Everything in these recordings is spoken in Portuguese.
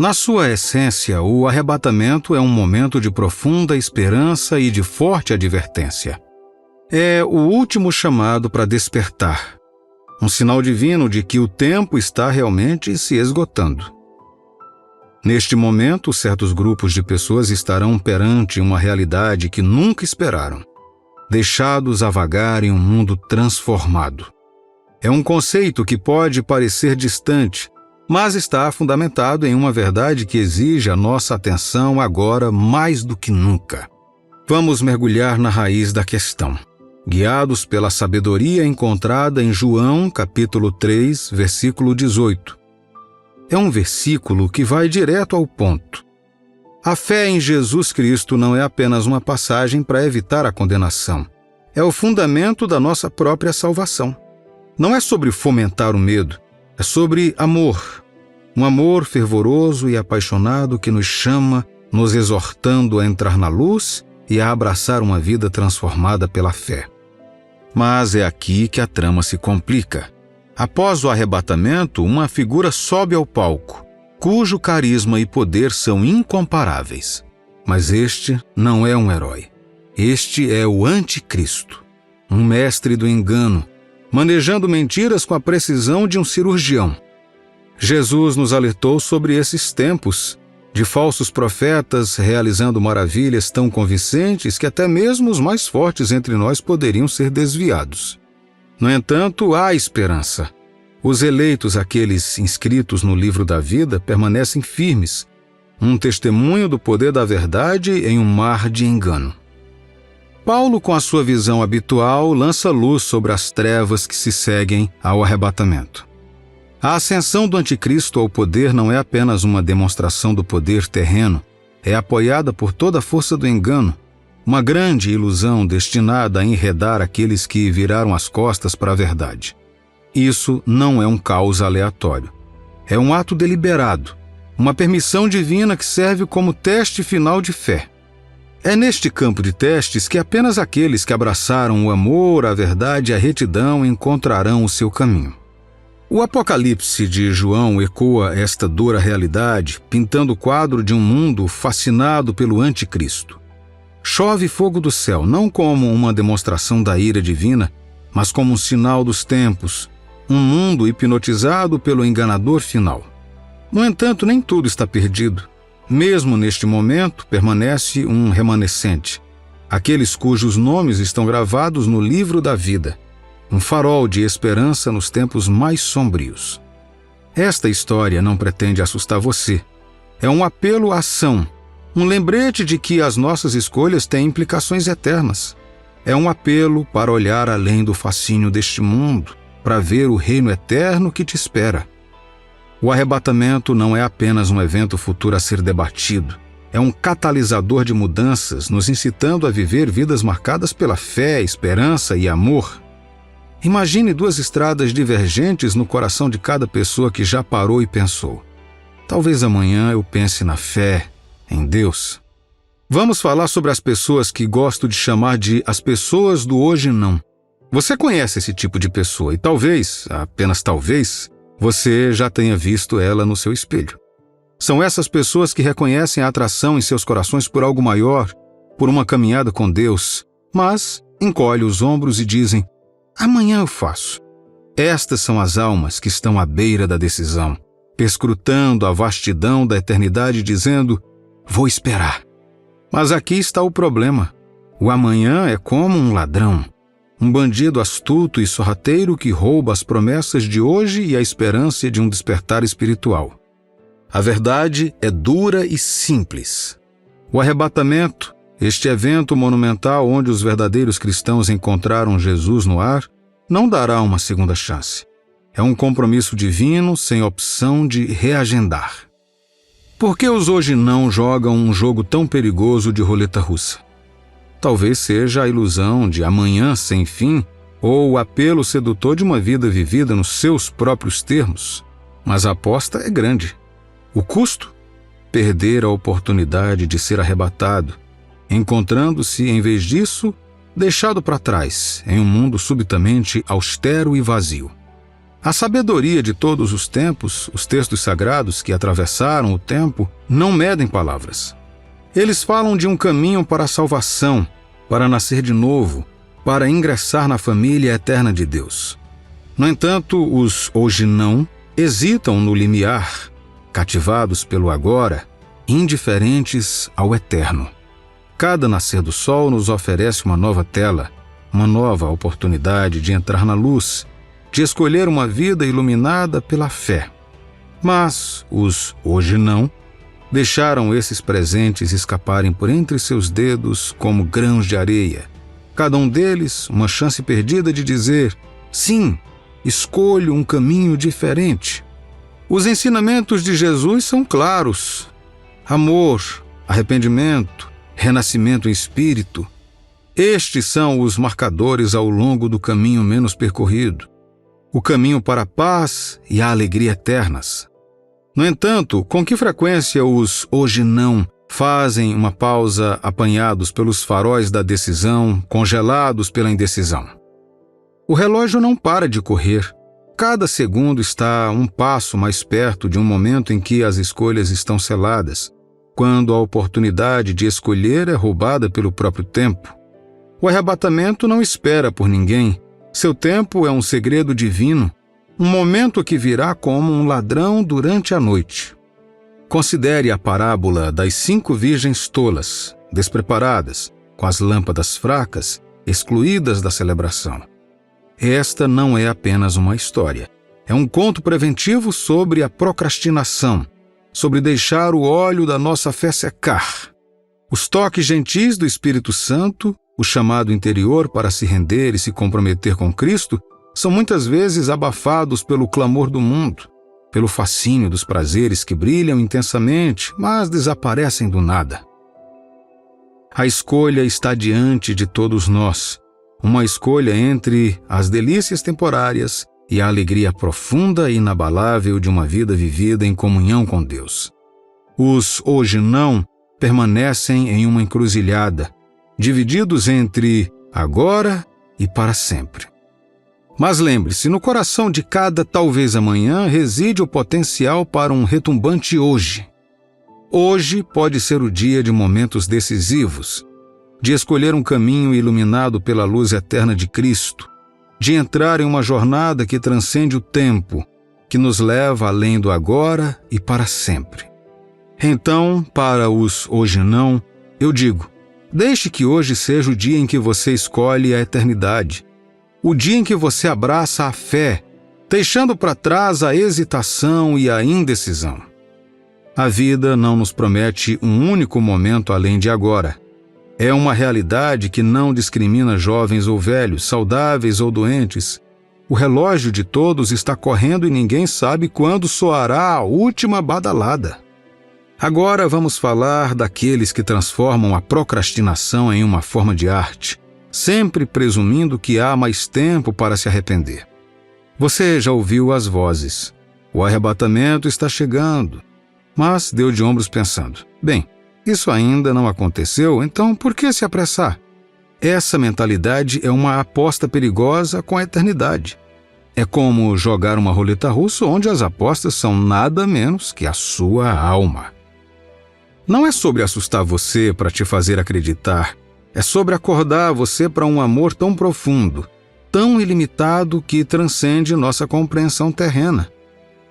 Na sua essência, o arrebatamento é um momento de profunda esperança e de forte advertência. É o último chamado para despertar, um sinal divino de que o tempo está realmente se esgotando. Neste momento, certos grupos de pessoas estarão perante uma realidade que nunca esperaram, deixados a vagar em um mundo transformado. É um conceito que pode parecer distante, mas está fundamentado em uma verdade que exige a nossa atenção agora mais do que nunca. Vamos mergulhar na raiz da questão, guiados pela sabedoria encontrada em João, capítulo 3, versículo 18. É um versículo que vai direto ao ponto. A fé em Jesus Cristo não é apenas uma passagem para evitar a condenação. É o fundamento da nossa própria salvação. Não é sobre fomentar o medo, é sobre amor. Um amor fervoroso e apaixonado que nos chama, nos exortando a entrar na luz e a abraçar uma vida transformada pela fé. Mas é aqui que a trama se complica. Após o arrebatamento, uma figura sobe ao palco, cujo carisma e poder são incomparáveis. Mas este não é um herói. Este é o Anticristo, um mestre do engano, manejando mentiras com a precisão de um cirurgião. Jesus nos alertou sobre esses tempos, de falsos profetas realizando maravilhas tão convincentes que até mesmo os mais fortes entre nós poderiam ser desviados. No entanto, há esperança. Os eleitos, aqueles inscritos no livro da vida, permanecem firmes, um testemunho do poder da verdade em um mar de engano. Paulo, com a sua visão habitual, lança luz sobre as trevas que se seguem ao arrebatamento. A ascensão do anticristo ao poder não é apenas uma demonstração do poder terreno, é apoiada por toda a força do engano, uma grande ilusão destinada a enredar aqueles que viraram as costas para a verdade. Isso não é um caos aleatório. É um ato deliberado, uma permissão divina que serve como teste final de fé. É neste campo de testes que apenas aqueles que abraçaram o amor, a verdade e a retidão encontrarão o seu caminho. O Apocalipse de João ecoa esta dura realidade, pintando o quadro de um mundo fascinado pelo anticristo. Chove fogo do céu, não como uma demonstração da ira divina, mas como um sinal dos tempos, um mundo hipnotizado pelo enganador final. No entanto, nem tudo está perdido. Mesmo neste momento, permanece um remanescente, aqueles cujos nomes estão gravados no livro da vida, um farol de esperança nos tempos mais sombrios. Esta história não pretende assustar você. É um apelo à ação, um lembrete de que as nossas escolhas têm implicações eternas. É um apelo para olhar além do fascínio deste mundo, para ver o reino eterno que te espera. O arrebatamento não é apenas um evento futuro a ser debatido. É um catalisador de mudanças, nos incitando a viver vidas marcadas pela fé, esperança e amor. Imagine duas estradas divergentes no coração de cada pessoa que já parou e pensou: talvez amanhã eu pense na fé, em Deus. Vamos falar sobre as pessoas que gosto de chamar de as pessoas do hoje não. Você conhece esse tipo de pessoa e talvez, apenas talvez, você já tenha visto ela no seu espelho. São essas pessoas que reconhecem a atração em seus corações por algo maior, por uma caminhada com Deus, mas encolhem os ombros e dizem: amanhã eu faço. Estas são as almas que estão à beira da decisão, perscrutando a vastidão da eternidade, dizendo: vou esperar. Mas aqui está o problema. O amanhã é como um ladrão, um bandido astuto e sorrateiro que rouba as promessas de hoje e a esperança de um despertar espiritual. A verdade é dura e simples. O arrebatamento, este evento monumental onde os verdadeiros cristãos encontraram Jesus no ar, não dará uma segunda chance. É um compromisso divino sem opção de reagendar. Por que os hoje não jogam um jogo tão perigoso de roleta russa? Talvez seja a ilusão de amanhã sem fim ou o apelo sedutor de uma vida vivida nos seus próprios termos. Mas a aposta é grande. O custo? Perder a oportunidade de ser arrebatado, encontrando-se, em vez disso, deixado para trás em um mundo subitamente austero e vazio. A sabedoria de todos os tempos, os textos sagrados que atravessaram o tempo, não medem palavras. Eles falam de um caminho para a salvação, para nascer de novo, para ingressar na família eterna de Deus. No entanto, os hoje não hesitam no limiar, cativados pelo agora, indiferentes ao eterno. Cada nascer do sol nos oferece uma nova tela, uma nova oportunidade de entrar na luz, de escolher uma vida iluminada pela fé. Mas os hoje não deixaram esses presentes escaparem por entre seus dedos como grãos de areia. Cada um deles uma chance perdida de dizer: sim, escolho um caminho diferente. Os ensinamentos de Jesus são claros: amor, arrependimento, renascimento em espírito. Estes são os marcadores ao longo do caminho menos percorrido, o caminho para a paz e a alegria eternas. No entanto, com que frequência os hoje não fazem uma pausa apanhados pelos faróis da decisão, congelados pela indecisão? O relógio não para de correr. Cada segundo está um passo mais perto de um momento em que as escolhas estão seladas, quando a oportunidade de escolher é roubada pelo próprio tempo. O arrebatamento não espera por ninguém. Seu tempo é um segredo divino, um momento que virá como um ladrão durante a noite. Considere a parábola das 5 virgens tolas, despreparadas, com as lâmpadas fracas, excluídas da celebração. Esta não é apenas uma história. É um conto preventivo sobre a procrastinação, sobre deixar o óleo da nossa fé secar. Os toques gentis do Espírito Santo, o chamado interior para se render e se comprometer com Cristo, são muitas vezes abafados pelo clamor do mundo, pelo fascínio dos prazeres que brilham intensamente, mas desaparecem do nada. A escolha está diante de todos nós, uma escolha entre as delícias temporárias e a alegria profunda e inabalável de uma vida vivida em comunhão com Deus. Os hoje não permanecem em uma encruzilhada, divididos entre agora e para sempre. Mas lembre-se, no coração de cada talvez amanhã reside o potencial para um retumbante hoje. Hoje pode ser o dia de momentos decisivos, de escolher um caminho iluminado pela luz eterna de Cristo, de entrar em uma jornada que transcende o tempo, que nos leva além do agora e para sempre. Então, para os hoje não, eu digo: deixe que hoje seja o dia em que você escolhe a eternidade, o dia em que você abraça a fé, deixando para trás a hesitação e a indecisão. A vida não nos promete um único momento além de agora. É uma realidade que não discrimina jovens ou velhos, saudáveis ou doentes. O relógio de todos está correndo e ninguém sabe quando soará a última badalada. Agora vamos falar daqueles que transformam a procrastinação em uma forma de arte, sempre presumindo que há mais tempo para se arrepender. Você já ouviu as vozes: o arrebatamento está chegando, mas deu de ombros pensando: bem, isso ainda não aconteceu, então por que se apressar? Essa mentalidade é uma aposta perigosa com a eternidade. É como jogar uma roleta russa onde as apostas são nada menos que a sua alma. Não é sobre assustar você para te fazer acreditar, é sobre acordar você para um amor tão profundo, tão ilimitado que transcende nossa compreensão terrena.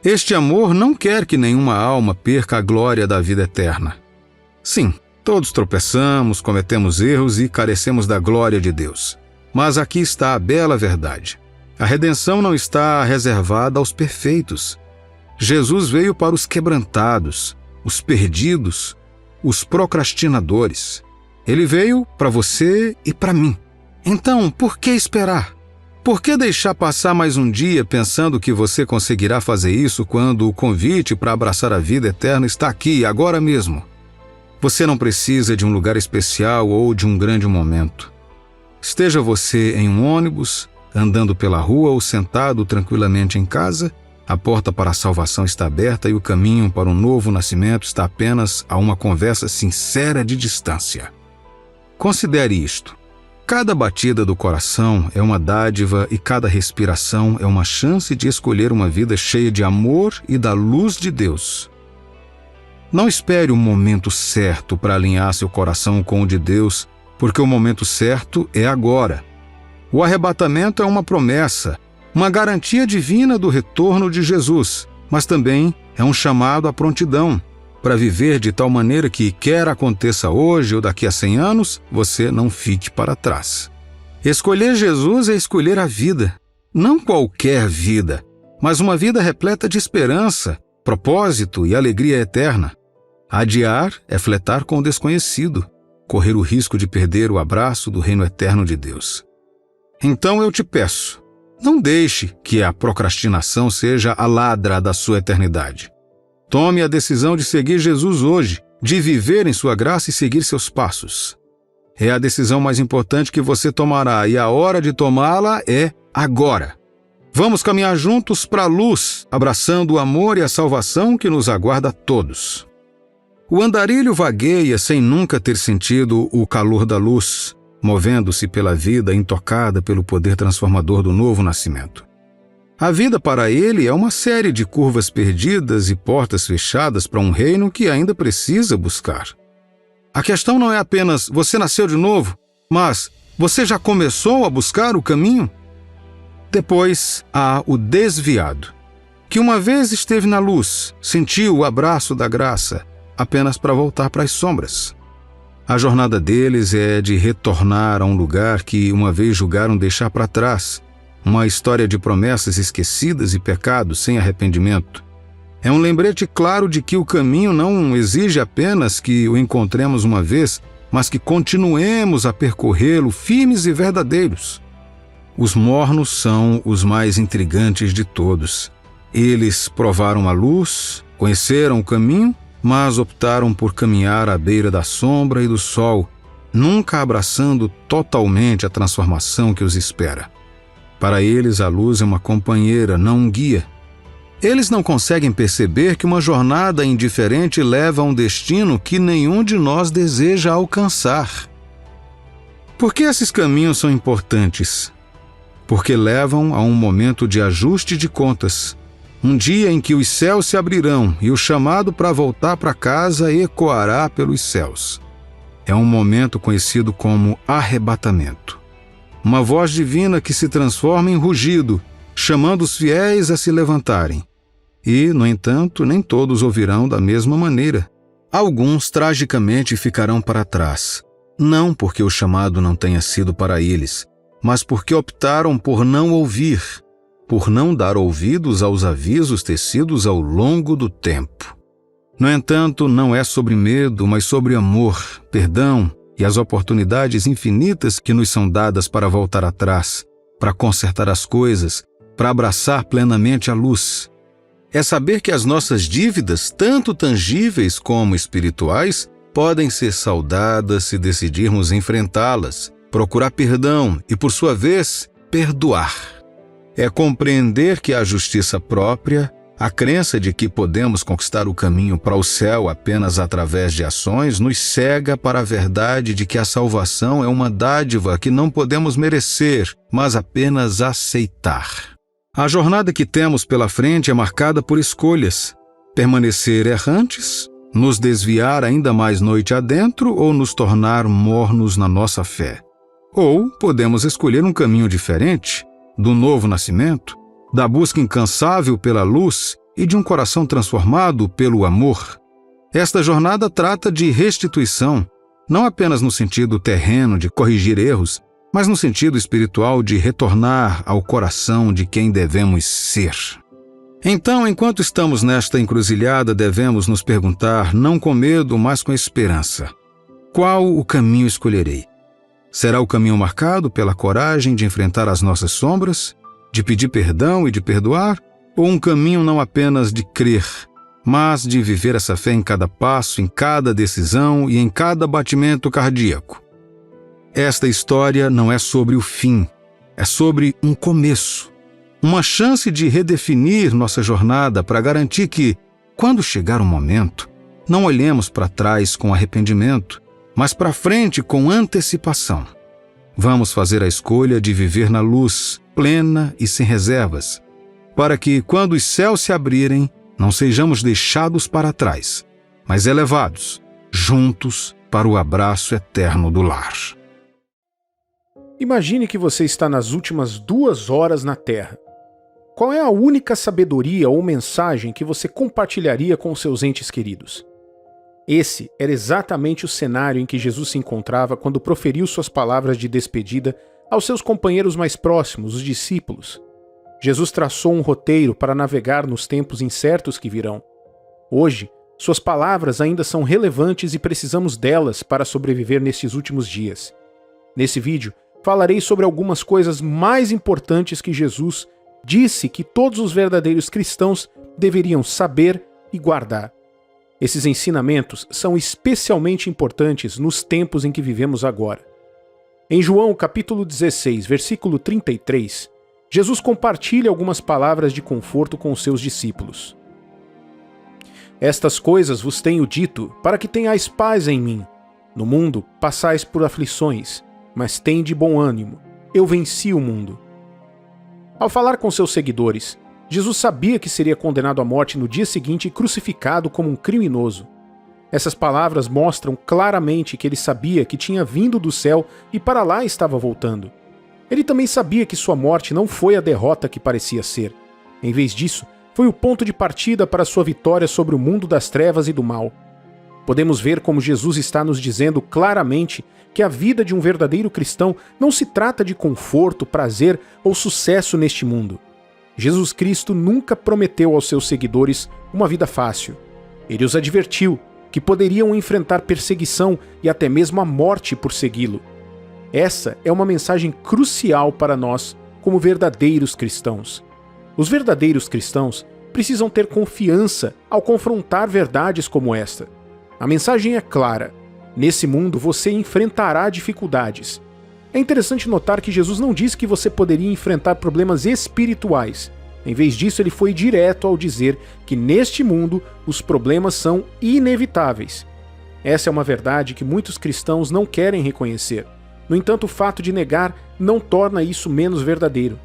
Este amor não quer que nenhuma alma perca a glória da vida eterna. Sim, todos tropeçamos, cometemos erros e carecemos da glória de Deus. Mas aqui está a bela verdade. A redenção não está reservada aos perfeitos. Jesus veio para os quebrantados, os perdidos, os procrastinadores. Ele veio para você e para mim. Então, por que esperar? Por que deixar passar mais um dia pensando que você conseguirá fazer isso quando o convite para abraçar a vida eterna está aqui, agora mesmo? Você não precisa de um lugar especial ou de um grande momento. Esteja você em um ônibus, andando pela rua ou sentado tranquilamente em casa, a porta para a salvação está aberta e o caminho para um novo nascimento está apenas a uma conversa sincera de distância. Considere isto. Cada batida do coração é uma dádiva e cada respiração é uma chance de escolher uma vida cheia de amor e da luz de Deus. Não espere o momento certo para alinhar seu coração com o de Deus, porque o momento certo é agora. O arrebatamento é uma promessa, uma garantia divina do retorno de Jesus, mas também é um chamado à prontidão, para viver de tal maneira que, quer aconteça hoje ou daqui a 100 anos, você não fique para trás. Escolher Jesus é escolher a vida, não qualquer vida, mas uma vida repleta de esperança, propósito e alegria eterna. Adiar é fletar com o desconhecido, correr o risco de perder o abraço do reino eterno de Deus. Então eu te peço, não deixe que a procrastinação seja a ladra da sua eternidade. Tome a decisão de seguir Jesus hoje, de viver em sua graça e seguir seus passos. É a decisão mais importante que você tomará e a hora de tomá-la é agora. Vamos caminhar juntos para a luz, abraçando o amor e a salvação que nos aguarda a todos. O andarilho vagueia sem nunca ter sentido o calor da luz, movendo-se pela vida intocada pelo poder transformador do novo nascimento. A vida para ele é uma série de curvas perdidas e portas fechadas para um reino que ainda precisa buscar. A questão não é apenas você nasceu de novo, mas você já começou a buscar o caminho? Depois há o desviado, que uma vez esteve na luz, sentiu o abraço da graça, apenas para voltar para as sombras. A jornada deles é de retornar a um lugar que uma vez julgaram deixar para trás, uma história de promessas esquecidas e pecados sem arrependimento. É um lembrete claro de que o caminho não exige apenas que o encontremos uma vez, mas que continuemos a percorrê-lo firmes e verdadeiros. Os mornos são os mais intrigantes de todos. Eles provaram a luz, conheceram o caminho, mas optaram por caminhar à beira da sombra e do sol, nunca abraçando totalmente a transformação que os espera. Para eles, a luz é uma companheira, não um guia. Eles não conseguem perceber que uma jornada indiferente leva a um destino que nenhum de nós deseja alcançar. Por que esses caminhos são importantes? Porque levam a um momento de ajuste de contas, um dia em que os céus se abrirão e o chamado para voltar para casa ecoará pelos céus. É um momento conhecido como arrebatamento. Uma voz divina que se transforma em rugido, chamando os fiéis a se levantarem. E, no entanto, nem todos ouvirão da mesma maneira. Alguns tragicamente ficarão para trás, não porque o chamado não tenha sido para eles, mas porque optaram por não ouvir, por não dar ouvidos aos avisos tecidos ao longo do tempo. No entanto, não é sobre medo, mas sobre amor, perdão e as oportunidades infinitas que nos são dadas para voltar atrás, para consertar as coisas, para abraçar plenamente a luz. É saber que as nossas dívidas, tanto tangíveis como espirituais, podem ser saudadas se decidirmos enfrentá-las, procurar perdão e, por sua vez, perdoar. É compreender que a justiça própria, a crença de que podemos conquistar o caminho para o céu apenas através de ações, nos cega para a verdade de que a salvação é uma dádiva que não podemos merecer, mas apenas aceitar. A jornada que temos pela frente é marcada por escolhas: permanecer errantes, nos desviar ainda mais noite adentro ou nos tornar mornos na nossa fé. Ou podemos escolher um caminho diferente, do novo nascimento, da busca incansável pela luz e de um coração transformado pelo amor. Esta jornada trata de restituição, não apenas no sentido terreno de corrigir erros, mas no sentido espiritual de retornar ao coração de quem devemos ser. Então, enquanto estamos nesta encruzilhada, devemos nos perguntar, não com medo, mas com esperança: qual o caminho escolherei? Será o caminho marcado pela coragem de enfrentar as nossas sombras, de pedir perdão e de perdoar, ou um caminho não apenas de crer, mas de viver essa fé em cada passo, em cada decisão e em cada batimento cardíaco? Esta história não é sobre o fim, é sobre um começo, uma chance de redefinir nossa jornada para garantir que, quando chegar o momento, não olhemos para trás com arrependimento, mas para frente com antecipação. Vamos fazer a escolha de viver na luz, plena e sem reservas, para que, quando os céus se abrirem, não sejamos deixados para trás, mas elevados, juntos, para o abraço eterno do lar. Imagine que você está nas últimas 2 horas na Terra. Qual é a única sabedoria ou mensagem que você compartilharia com seus entes queridos? Esse era exatamente o cenário em que Jesus se encontrava quando proferiu suas palavras de despedida aos seus companheiros mais próximos, os discípulos. Jesus traçou um roteiro para navegar nos tempos incertos que virão. Hoje, suas palavras ainda são relevantes e precisamos delas para sobreviver nestes últimos dias. Nesse vídeo, falarei sobre algumas coisas mais importantes que Jesus disse que todos os verdadeiros cristãos deveriam saber e guardar. Esses ensinamentos são especialmente importantes nos tempos em que vivemos agora. Em João capítulo 16, versículo 33, Jesus compartilha algumas palavras de conforto com os seus discípulos. Estas coisas vos tenho dito, para que tenhais paz em mim. No mundo passais por aflições, mas tende bom ânimo. Eu venci o mundo. Ao falar com seus seguidores, Jesus sabia que seria condenado à morte no dia seguinte e crucificado como um criminoso. Essas palavras mostram claramente que ele sabia que tinha vindo do céu e para lá estava voltando. Ele também sabia que sua morte não foi a derrota que parecia ser. Em vez disso, foi o ponto de partida para sua vitória sobre o mundo das trevas e do mal. Podemos ver como Jesus está nos dizendo claramente que a vida de um verdadeiro cristão não se trata de conforto, prazer ou sucesso neste mundo. Jesus Cristo nunca prometeu aos seus seguidores uma vida fácil. Ele os advertiu que poderiam enfrentar perseguição e até mesmo a morte por segui-lo. Essa é uma mensagem crucial para nós como verdadeiros cristãos. Os verdadeiros cristãos precisam ter confiança ao confrontar verdades como esta. A mensagem é clara. Nesse mundo você enfrentará dificuldades. É interessante notar que Jesus não disse que você poderia enfrentar problemas espirituais. Em vez disso, ele foi direto ao dizer que neste mundo os problemas são inevitáveis. Essa é uma verdade que muitos cristãos não querem reconhecer. No entanto, o fato de negar não torna isso menos verdadeiro.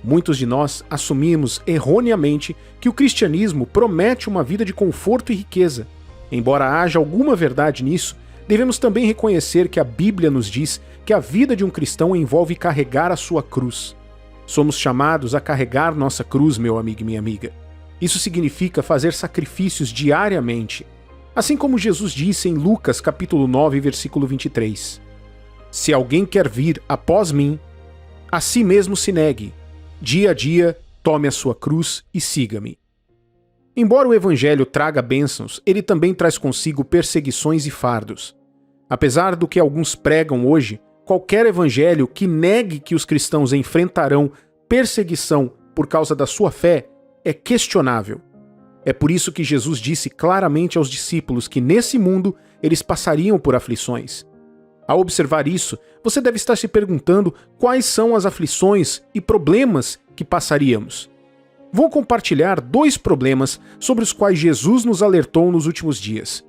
Muitos de nós assumimos erroneamente que o cristianismo promete uma vida de conforto e riqueza. Embora haja alguma verdade nisso, devemos também reconhecer que a Bíblia nos diz que a vida de um cristão envolve carregar a sua cruz. Somos chamados a carregar nossa cruz, meu amigo e minha amiga. Isso significa fazer sacrifícios diariamente. Assim como Jesus disse em Lucas capítulo 9, versículo 23. Se alguém quer vir após mim, a si mesmo se negue. Dia a dia, tome a sua cruz e siga-me. Embora o Evangelho traga bênçãos, ele também traz consigo perseguições e fardos. Apesar do que alguns pregam hoje, qualquer evangelho que negue que os cristãos enfrentarão perseguição por causa da sua fé é questionável. É por isso que Jesus disse claramente aos discípulos que nesse mundo eles passariam por aflições. Ao observar isso, você deve estar se perguntando quais são as aflições e problemas que passaríamos. Vou compartilhar 2 problemas sobre os quais Jesus nos alertou nos últimos dias.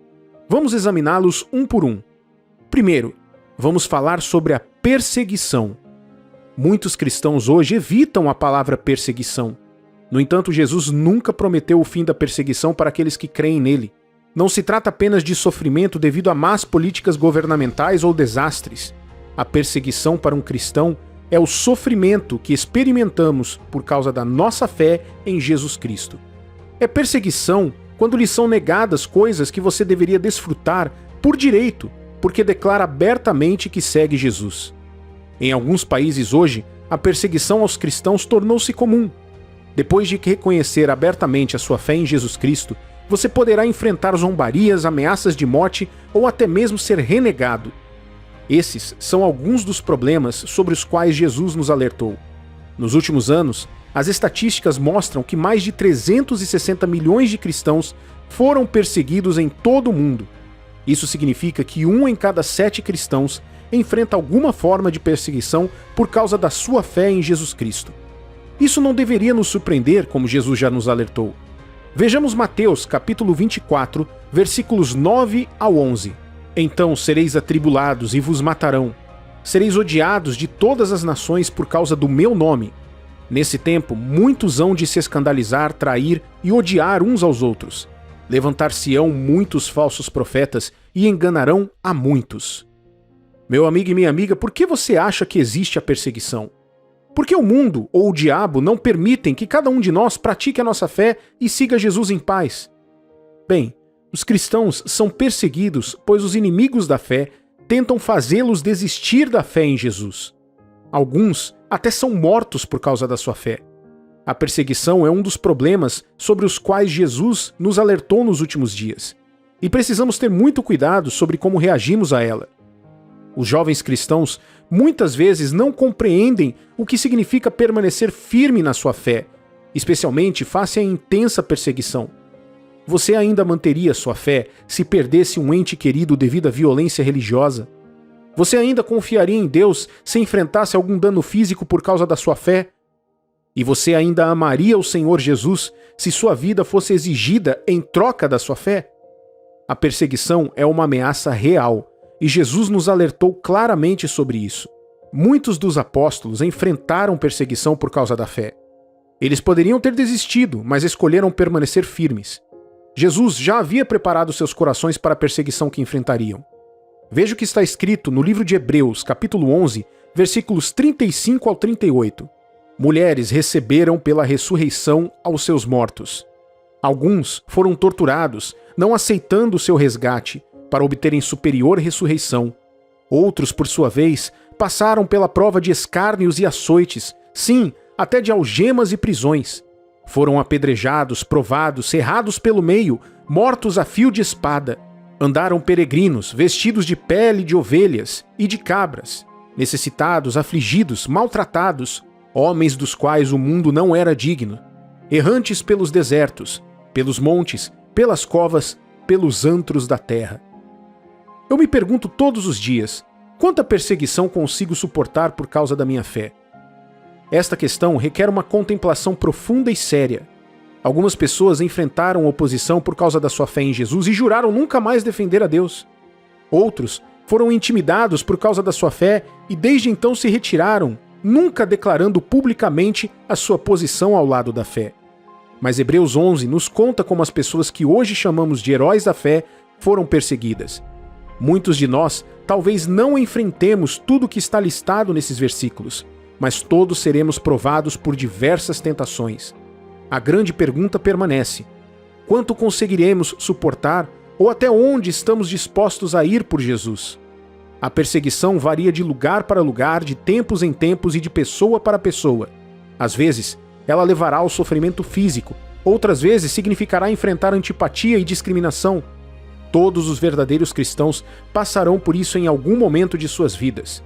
Vamos examiná-los um por um. Primeiro, vamos falar sobre a perseguição. Muitos cristãos hoje evitam a palavra perseguição. No entanto, Jesus nunca prometeu o fim da perseguição para aqueles que creem nele. Não se trata apenas de sofrimento devido a más políticas governamentais ou desastres. A perseguição para um cristão é o sofrimento que experimentamos por causa da nossa fé em Jesus Cristo. É perseguição quando lhe são negadas coisas que você deveria desfrutar por direito, porque declara abertamente que segue Jesus. Em alguns países hoje, a perseguição aos cristãos tornou-se comum. Depois de reconhecer abertamente a sua fé em Jesus Cristo, você poderá enfrentar zombarias, ameaças de morte ou até mesmo ser renegado. Esses são alguns dos problemas sobre os quais Jesus nos alertou. Nos últimos anos, as estatísticas mostram que mais de 360 milhões de cristãos foram perseguidos em todo o mundo. Isso significa que 1 em cada 7 cristãos enfrenta alguma forma de perseguição por causa da sua fé em Jesus Cristo. Isso não deveria nos surpreender, como Jesus já nos alertou. Vejamos Mateus capítulo 24, versículos 9 ao 11. Então sereis atribulados e vos matarão. Sereis odiados de todas as nações por causa do meu nome. Nesse tempo, muitos hão de se escandalizar, trair e odiar uns aos outros. Levantar-se-ão muitos falsos profetas e enganarão a muitos. Meu amigo e minha amiga, por que você acha que existe a perseguição? Porque o mundo ou o diabo não permitem que cada um de nós pratique a nossa fé e siga Jesus em paz? Bem, os cristãos são perseguidos pois os inimigos da fé tentam fazê-los desistir da fé em Jesus. Alguns até são mortos por causa da sua fé. A perseguição é um dos problemas sobre os quais Jesus nos alertou nos últimos dias, e precisamos ter muito cuidado sobre como reagimos a ela. Os jovens cristãos muitas vezes não compreendem o que significa permanecer firme na sua fé, especialmente face à intensa perseguição. Você ainda manteria sua fé se perdesse um ente querido devido à violência religiosa? Você ainda confiaria em Deus se enfrentasse algum dano físico por causa da sua fé? E você ainda amaria o Senhor Jesus se sua vida fosse exigida em troca da sua fé? A perseguição é uma ameaça real, e Jesus nos alertou claramente sobre isso. Muitos dos apóstolos enfrentaram perseguição por causa da fé. Eles poderiam ter desistido, mas escolheram permanecer firmes. Jesus já havia preparado seus corações para a perseguição que enfrentariam. Veja o que está escrito no livro de Hebreus, capítulo 11, versículos 35 ao 38. Mulheres receberam pela ressurreição aos seus mortos. Alguns foram torturados, não aceitando o seu resgate, para obterem superior ressurreição. Outros, por sua vez, passaram pela prova de escárnios e açoites, sim, até de algemas e prisões. Foram apedrejados, provados, serrados pelo meio, mortos a fio de espada. Andaram peregrinos, vestidos de pele de ovelhas e de cabras, necessitados, afligidos, maltratados, homens dos quais o mundo não era digno, errantes pelos desertos, pelos montes, pelas covas, pelos antros da terra. Eu me pergunto todos os dias, quanta perseguição consigo suportar por causa da minha fé? Esta questão requer uma contemplação profunda e séria. Algumas pessoas enfrentaram oposição por causa da sua fé em Jesus e juraram nunca mais defender a Deus. Outros foram intimidados por causa da sua fé e desde então se retiraram, nunca declarando publicamente a sua posição ao lado da fé. Mas Hebreus 11 nos conta como as pessoas que hoje chamamos de heróis da fé foram perseguidas. Muitos de nós talvez não enfrentemos tudo o que está listado nesses versículos, mas todos seremos provados por diversas tentações. A grande pergunta permanece: quanto conseguiremos suportar ou até onde estamos dispostos a ir por Jesus? A perseguição varia de lugar para lugar, de tempos em tempos e de pessoa para pessoa. Às vezes, ela levará ao sofrimento físico, outras vezes significará enfrentar antipatia e discriminação. Todos os verdadeiros cristãos passarão por isso em algum momento de suas vidas.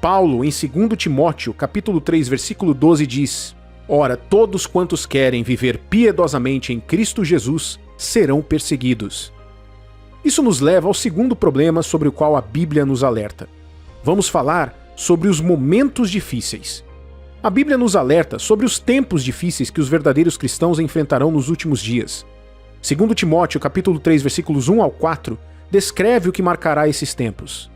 Paulo, em 2 Timóteo, capítulo 3, versículo 12, diz: Ora, todos quantos querem viver piedosamente em Cristo Jesus serão perseguidos. Isso nos leva ao segundo problema sobre o qual a Bíblia nos alerta. Vamos falar sobre os momentos difíceis. A Bíblia nos alerta sobre os tempos difíceis que os verdadeiros cristãos enfrentarão nos últimos dias. 2 Timóteo, capítulo 3, versículos 1 ao 4, descreve o que marcará esses tempos.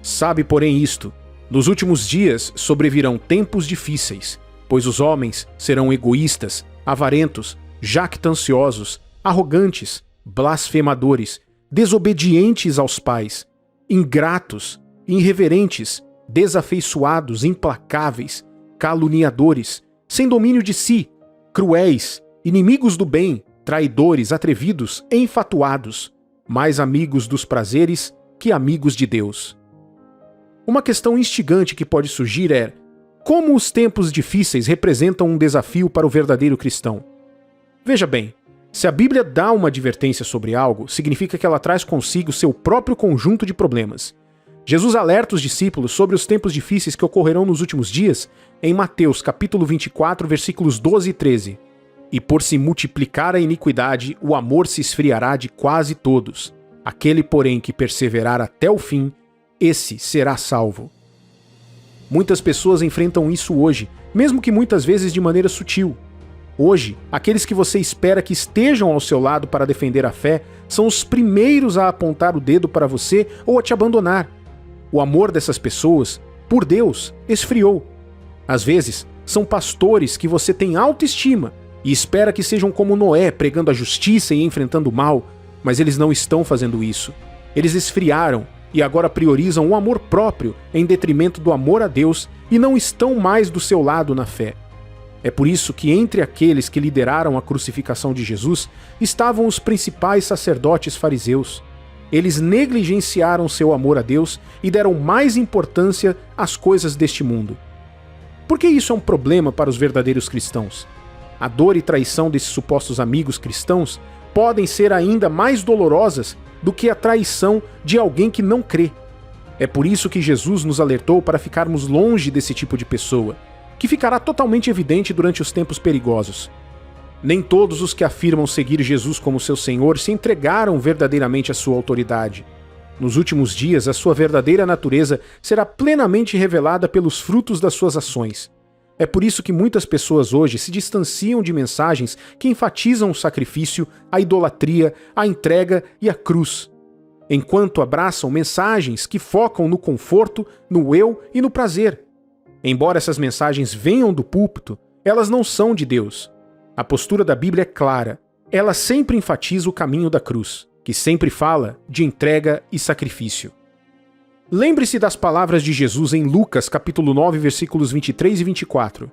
Sabe, porém, isto: nos últimos dias sobrevirão tempos difíceis, pois os homens serão egoístas, avarentos, jactanciosos, arrogantes, blasfemadores, desobedientes aos pais, ingratos, irreverentes, desafeiçoados, implacáveis, caluniadores, sem domínio de si, cruéis, inimigos do bem, traidores, atrevidos, enfatuados, mais amigos dos prazeres que amigos de Deus. Uma questão instigante que pode surgir é: como os tempos difíceis representam um desafio para o verdadeiro cristão? Veja bem, se a Bíblia dá uma advertência sobre algo, significa que ela traz consigo seu próprio conjunto de problemas. Jesus alerta os discípulos sobre os tempos difíceis que ocorrerão nos últimos dias em Mateus capítulo 24, versículos 12 e 13. E por se multiplicar a iniquidade, o amor se esfriará de quase todos. Aquele, porém, que perseverar até o fim, esse será salvo. Muitas pessoas enfrentam isso hoje, mesmo que muitas vezes de maneira sutil. Hoje, aqueles que você espera que estejam ao seu lado para defender a fé são os primeiros a apontar o dedo para você ou a te abandonar. O amor dessas pessoas, por Deus, esfriou. Às vezes, são pastores que você tem autoestima e espera que sejam como Noé, pregando a justiça e enfrentando o mal, mas eles não estão fazendo isso. Eles esfriaram e agora priorizam o amor próprio em detrimento do amor a Deus e não estão mais do seu lado na fé. É por isso que entre aqueles que lideraram a crucificação de Jesus estavam os principais sacerdotes fariseus. Eles negligenciaram seu amor a Deus e deram mais importância às coisas deste mundo. Por que isso é um problema para os verdadeiros cristãos? A dor e traição desses supostos amigos cristãos podem ser ainda mais dolorosas do que a traição de alguém que não crê. É por isso que Jesus nos alertou para ficarmos longe desse tipo de pessoa, que ficará totalmente evidente durante os tempos perigosos. Nem todos os que afirmam seguir Jesus como seu Senhor se entregaram verdadeiramente à sua autoridade. Nos últimos dias, a sua verdadeira natureza será plenamente revelada pelos frutos das suas ações. É por isso que muitas pessoas hoje se distanciam de mensagens que enfatizam o sacrifício, a idolatria, a entrega e a cruz, enquanto abraçam mensagens que focam no conforto, no eu e no prazer. Embora essas mensagens venham do púlpito, elas não são de Deus. A postura da Bíblia é clara. Ela sempre enfatiza o caminho da cruz, que sempre fala de entrega e sacrifício. Lembre-se das palavras de Jesus em Lucas capítulo 9, versículos 23 e 24.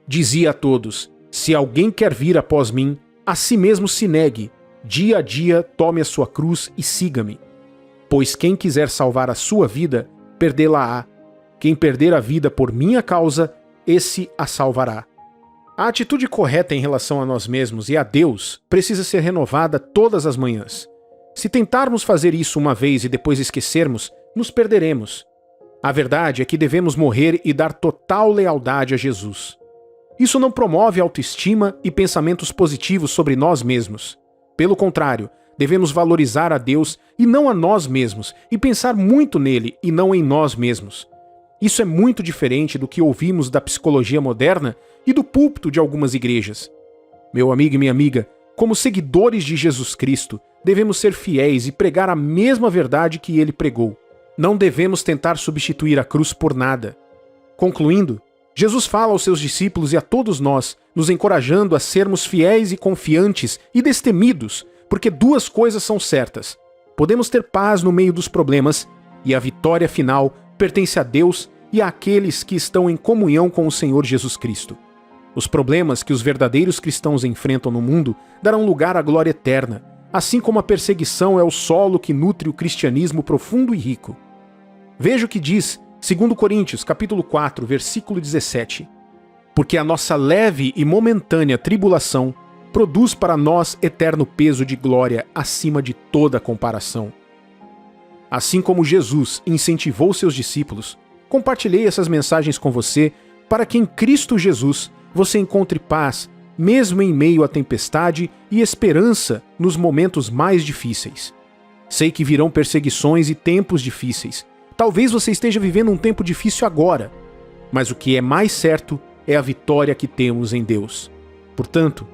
Dizia a todos: se alguém quer vir após mim, a si mesmo se negue, dia a dia tome a sua cruz e siga-me. Pois quem quiser salvar a sua vida, perdê-la-á. Quem perder a vida por minha causa, esse a salvará. A atitude correta em relação a nós mesmos e a Deus precisa ser renovada todas as manhãs. Se tentarmos fazer isso uma vez e depois esquecermos, nos perderemos. A verdade é que devemos morrer e dar total lealdade a Jesus. Isso não promove autoestima e pensamentos positivos sobre nós mesmos. Pelo contrário, devemos valorizar a Deus e não a nós mesmos, e pensar muito nele e não em nós mesmos. Isso é muito diferente do que ouvimos da psicologia moderna e do púlpito de algumas igrejas. Meu amigo e minha amiga, como seguidores de Jesus Cristo, devemos ser fiéis e pregar a mesma verdade que ele pregou. Não devemos tentar substituir a cruz por nada. Concluindo, Jesus fala aos seus discípulos e a todos nós, nos encorajando a sermos fiéis e confiantes e destemidos, porque duas coisas são certas. Podemos ter paz no meio dos problemas, e a vitória final pertence a Deus e àqueles que estão em comunhão com o Senhor Jesus Cristo. Os problemas que os verdadeiros cristãos enfrentam no mundo darão lugar à glória eterna, assim como a perseguição é o solo que nutre o cristianismo profundo e rico. Veja o que diz 2 Coríntios, capítulo 4, versículo 17. Porque a nossa leve e momentânea tribulação produz para nós eterno peso de glória acima de toda comparação. Assim como Jesus incentivou seus discípulos, compartilhei essas mensagens com você para que em Cristo Jesus você encontre paz, mesmo em meio à tempestade, e esperança nos momentos mais difíceis. Sei que virão perseguições e tempos difíceis. Talvez você esteja vivendo um tempo difícil agora, mas o que é mais certo é a vitória que temos em Deus. Portanto,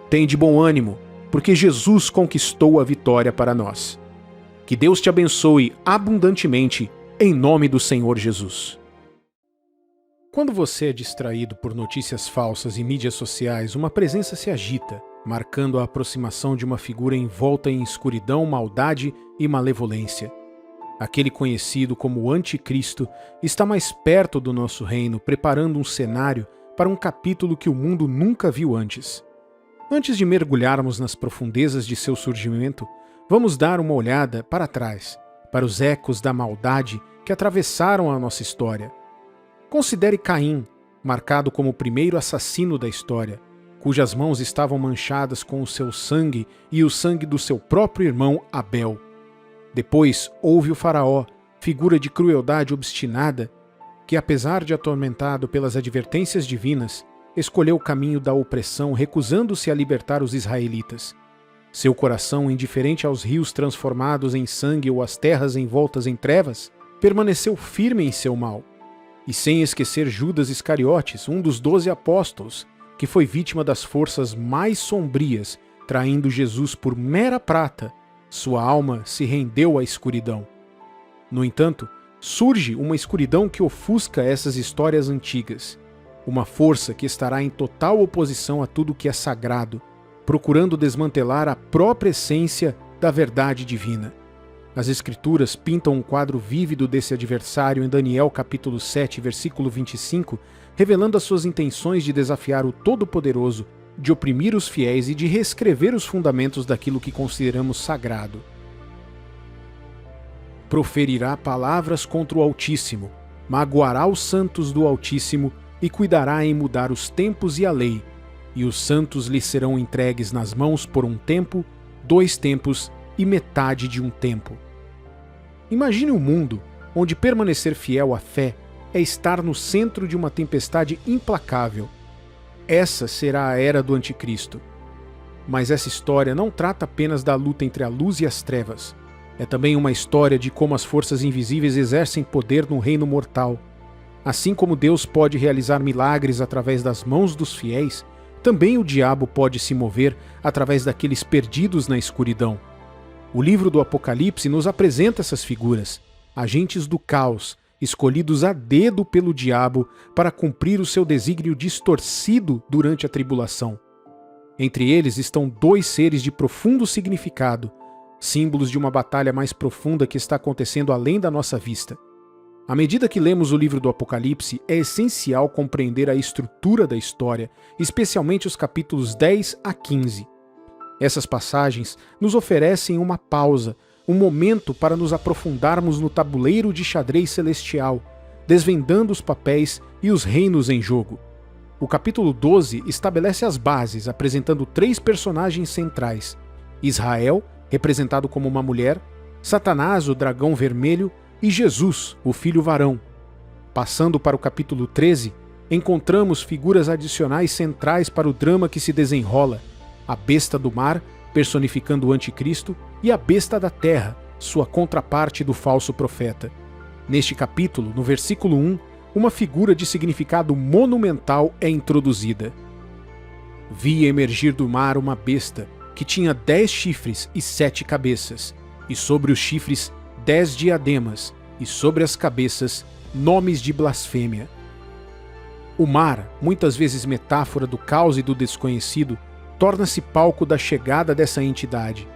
tem de bom ânimo, porque Jesus conquistou a vitória para nós. Que Deus te abençoe abundantemente, em nome do Senhor Jesus. Quando você é distraído por notícias falsas e mídias sociais, uma presença se agita, marcando a aproximação de uma figura envolta em escuridão, maldade e malevolência. Aquele conhecido como o Anticristo está mais perto do nosso reino, preparando um cenário para um capítulo que o mundo nunca viu antes. Antes de mergulharmos nas profundezas de seu surgimento, vamos dar uma olhada para trás, para os ecos da maldade que atravessaram a nossa história. Considere Caim, marcado como o primeiro assassino da história, cujas mãos estavam manchadas com o seu sangue e o sangue do seu próprio irmão Abel. Depois houve o Faraó, figura de crueldade obstinada, que apesar de atormentado pelas advertências divinas, escolheu o caminho da opressão, recusando-se a libertar os israelitas. Seu coração, indiferente aos rios transformados em sangue ou às terras envoltas em trevas, permaneceu firme em seu mal. E sem esquecer Judas Iscariotes, um dos 12 apóstolos, que foi vítima das forças mais sombrias, traindo Jesus por mera prata, sua alma se rendeu à escuridão. No entanto, surge uma escuridão que ofusca essas histórias antigas. Uma força que estará em total oposição a tudo que é sagrado, procurando desmantelar a própria essência da verdade divina. As Escrituras pintam um quadro vívido desse adversário em Daniel capítulo 7, versículo 25, revelando as suas intenções de desafiar o Todo-Poderoso, de oprimir os fiéis e de reescrever os fundamentos daquilo que consideramos sagrado. Proferirá palavras contra o Altíssimo, magoará os santos do Altíssimo e cuidará em mudar os tempos e a lei, e os santos lhe serão entregues nas mãos por um tempo, 2 tempos e metade de um tempo. Imagine um mundo onde permanecer fiel à fé é estar no centro de uma tempestade implacável. Essa será a era do Anticristo. Mas essa história não trata apenas da luta entre a luz e as trevas. É também uma história de como as forças invisíveis exercem poder no reino mortal. Assim como Deus pode realizar milagres através das mãos dos fiéis, também o diabo pode se mover através daqueles perdidos na escuridão. O livro do Apocalipse nos apresenta essas figuras, agentes do caos, escolhidos a dedo pelo diabo para cumprir o seu desígnio distorcido durante a tribulação. Entre eles estão 2 seres de profundo significado, símbolos de uma batalha mais profunda que está acontecendo além da nossa vista. À medida que lemos o livro do Apocalipse, é essencial compreender a estrutura da história, especialmente os capítulos 10 a 15. Essas passagens nos oferecem uma pausa, um momento para nos aprofundarmos no tabuleiro de xadrez celestial, desvendando os papéis e os reinos em jogo. O capítulo 12 estabelece as bases, apresentando 3 personagens centrais: Israel, representado como uma mulher, Satanás, o dragão vermelho, e Jesus, o filho varão. Passando para o capítulo 13, encontramos figuras adicionais centrais para o drama que se desenrola: a besta do mar, personificando o anticristo, e a besta da terra, sua contraparte do falso profeta. Neste capítulo, no versículo 1, uma figura de significado monumental é introduzida. Vi emergir do mar uma besta, que tinha 10 chifres e 7 cabeças, e sobre os chifres 10 diademas, e sobre as cabeças nomes de blasfêmia. O mar, muitas vezes metáfora do caos e do desconhecido, torna-se palco da chegada dessa entidade.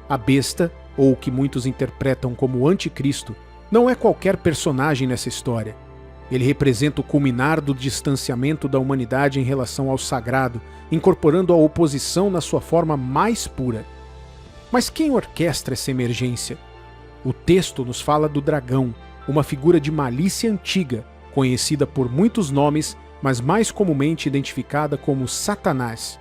A besta, ou o que muitos interpretam como o anticristo, não é qualquer personagem nessa história. Ele representa o culminar do distanciamento da humanidade em relação ao sagrado, incorporando a oposição na sua forma mais pura. Mas quem orquestra essa emergência? O texto nos fala do dragão, uma figura de malícia antiga, conhecida por muitos nomes, mas mais comumente identificada como Satanás.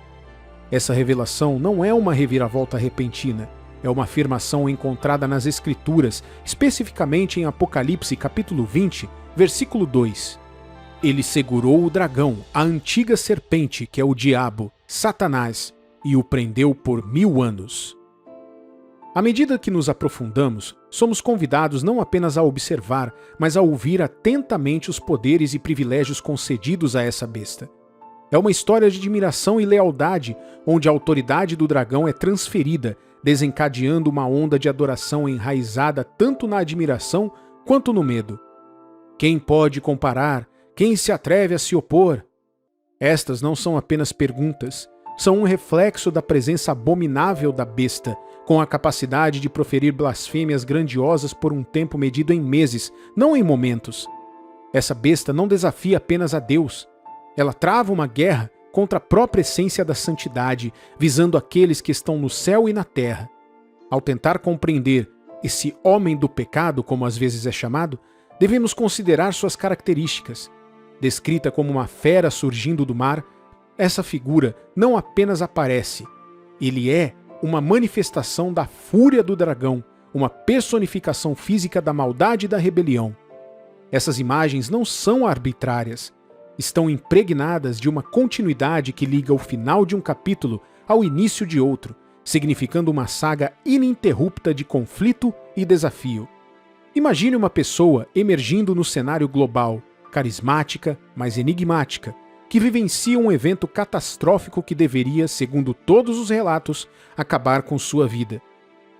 Essa revelação não é uma reviravolta repentina, é uma afirmação encontrada nas Escrituras, especificamente em Apocalipse capítulo 20, versículo 2. Ele segurou o dragão, a antiga serpente, que é o diabo, Satanás, e o prendeu por 1000 anos. À medida que nos aprofundamos, somos convidados não apenas a observar, mas a ouvir atentamente os poderes e privilégios concedidos a essa besta. É uma história de admiração e lealdade, onde a autoridade do dragão é transferida, desencadeando uma onda de adoração enraizada tanto na admiração quanto no medo. Quem pode comparar? Quem se atreve a se opor? Estas não são apenas perguntas, são um reflexo da presença abominável da besta, com a capacidade de proferir blasfêmias grandiosas por um tempo medido em meses, não em momentos. Essa besta não desafia apenas a Deus. Ela trava uma guerra contra a própria essência da santidade, visando aqueles que estão no céu e na terra. Ao tentar compreender esse homem do pecado, como às vezes é chamado, devemos considerar suas características. Descrita como uma fera surgindo do mar, essa figura não apenas aparece, ele é uma manifestação da fúria do dragão, uma personificação física da maldade e da rebelião. Essas imagens não são arbitrárias, estão impregnadas de uma continuidade que liga o final de um capítulo ao início de outro, significando uma saga ininterrupta de conflito e desafio. Imagine uma pessoa emergindo no cenário global, carismática, mas enigmática, que vivencia um evento catastrófico que deveria, segundo todos os relatos, acabar com sua vida.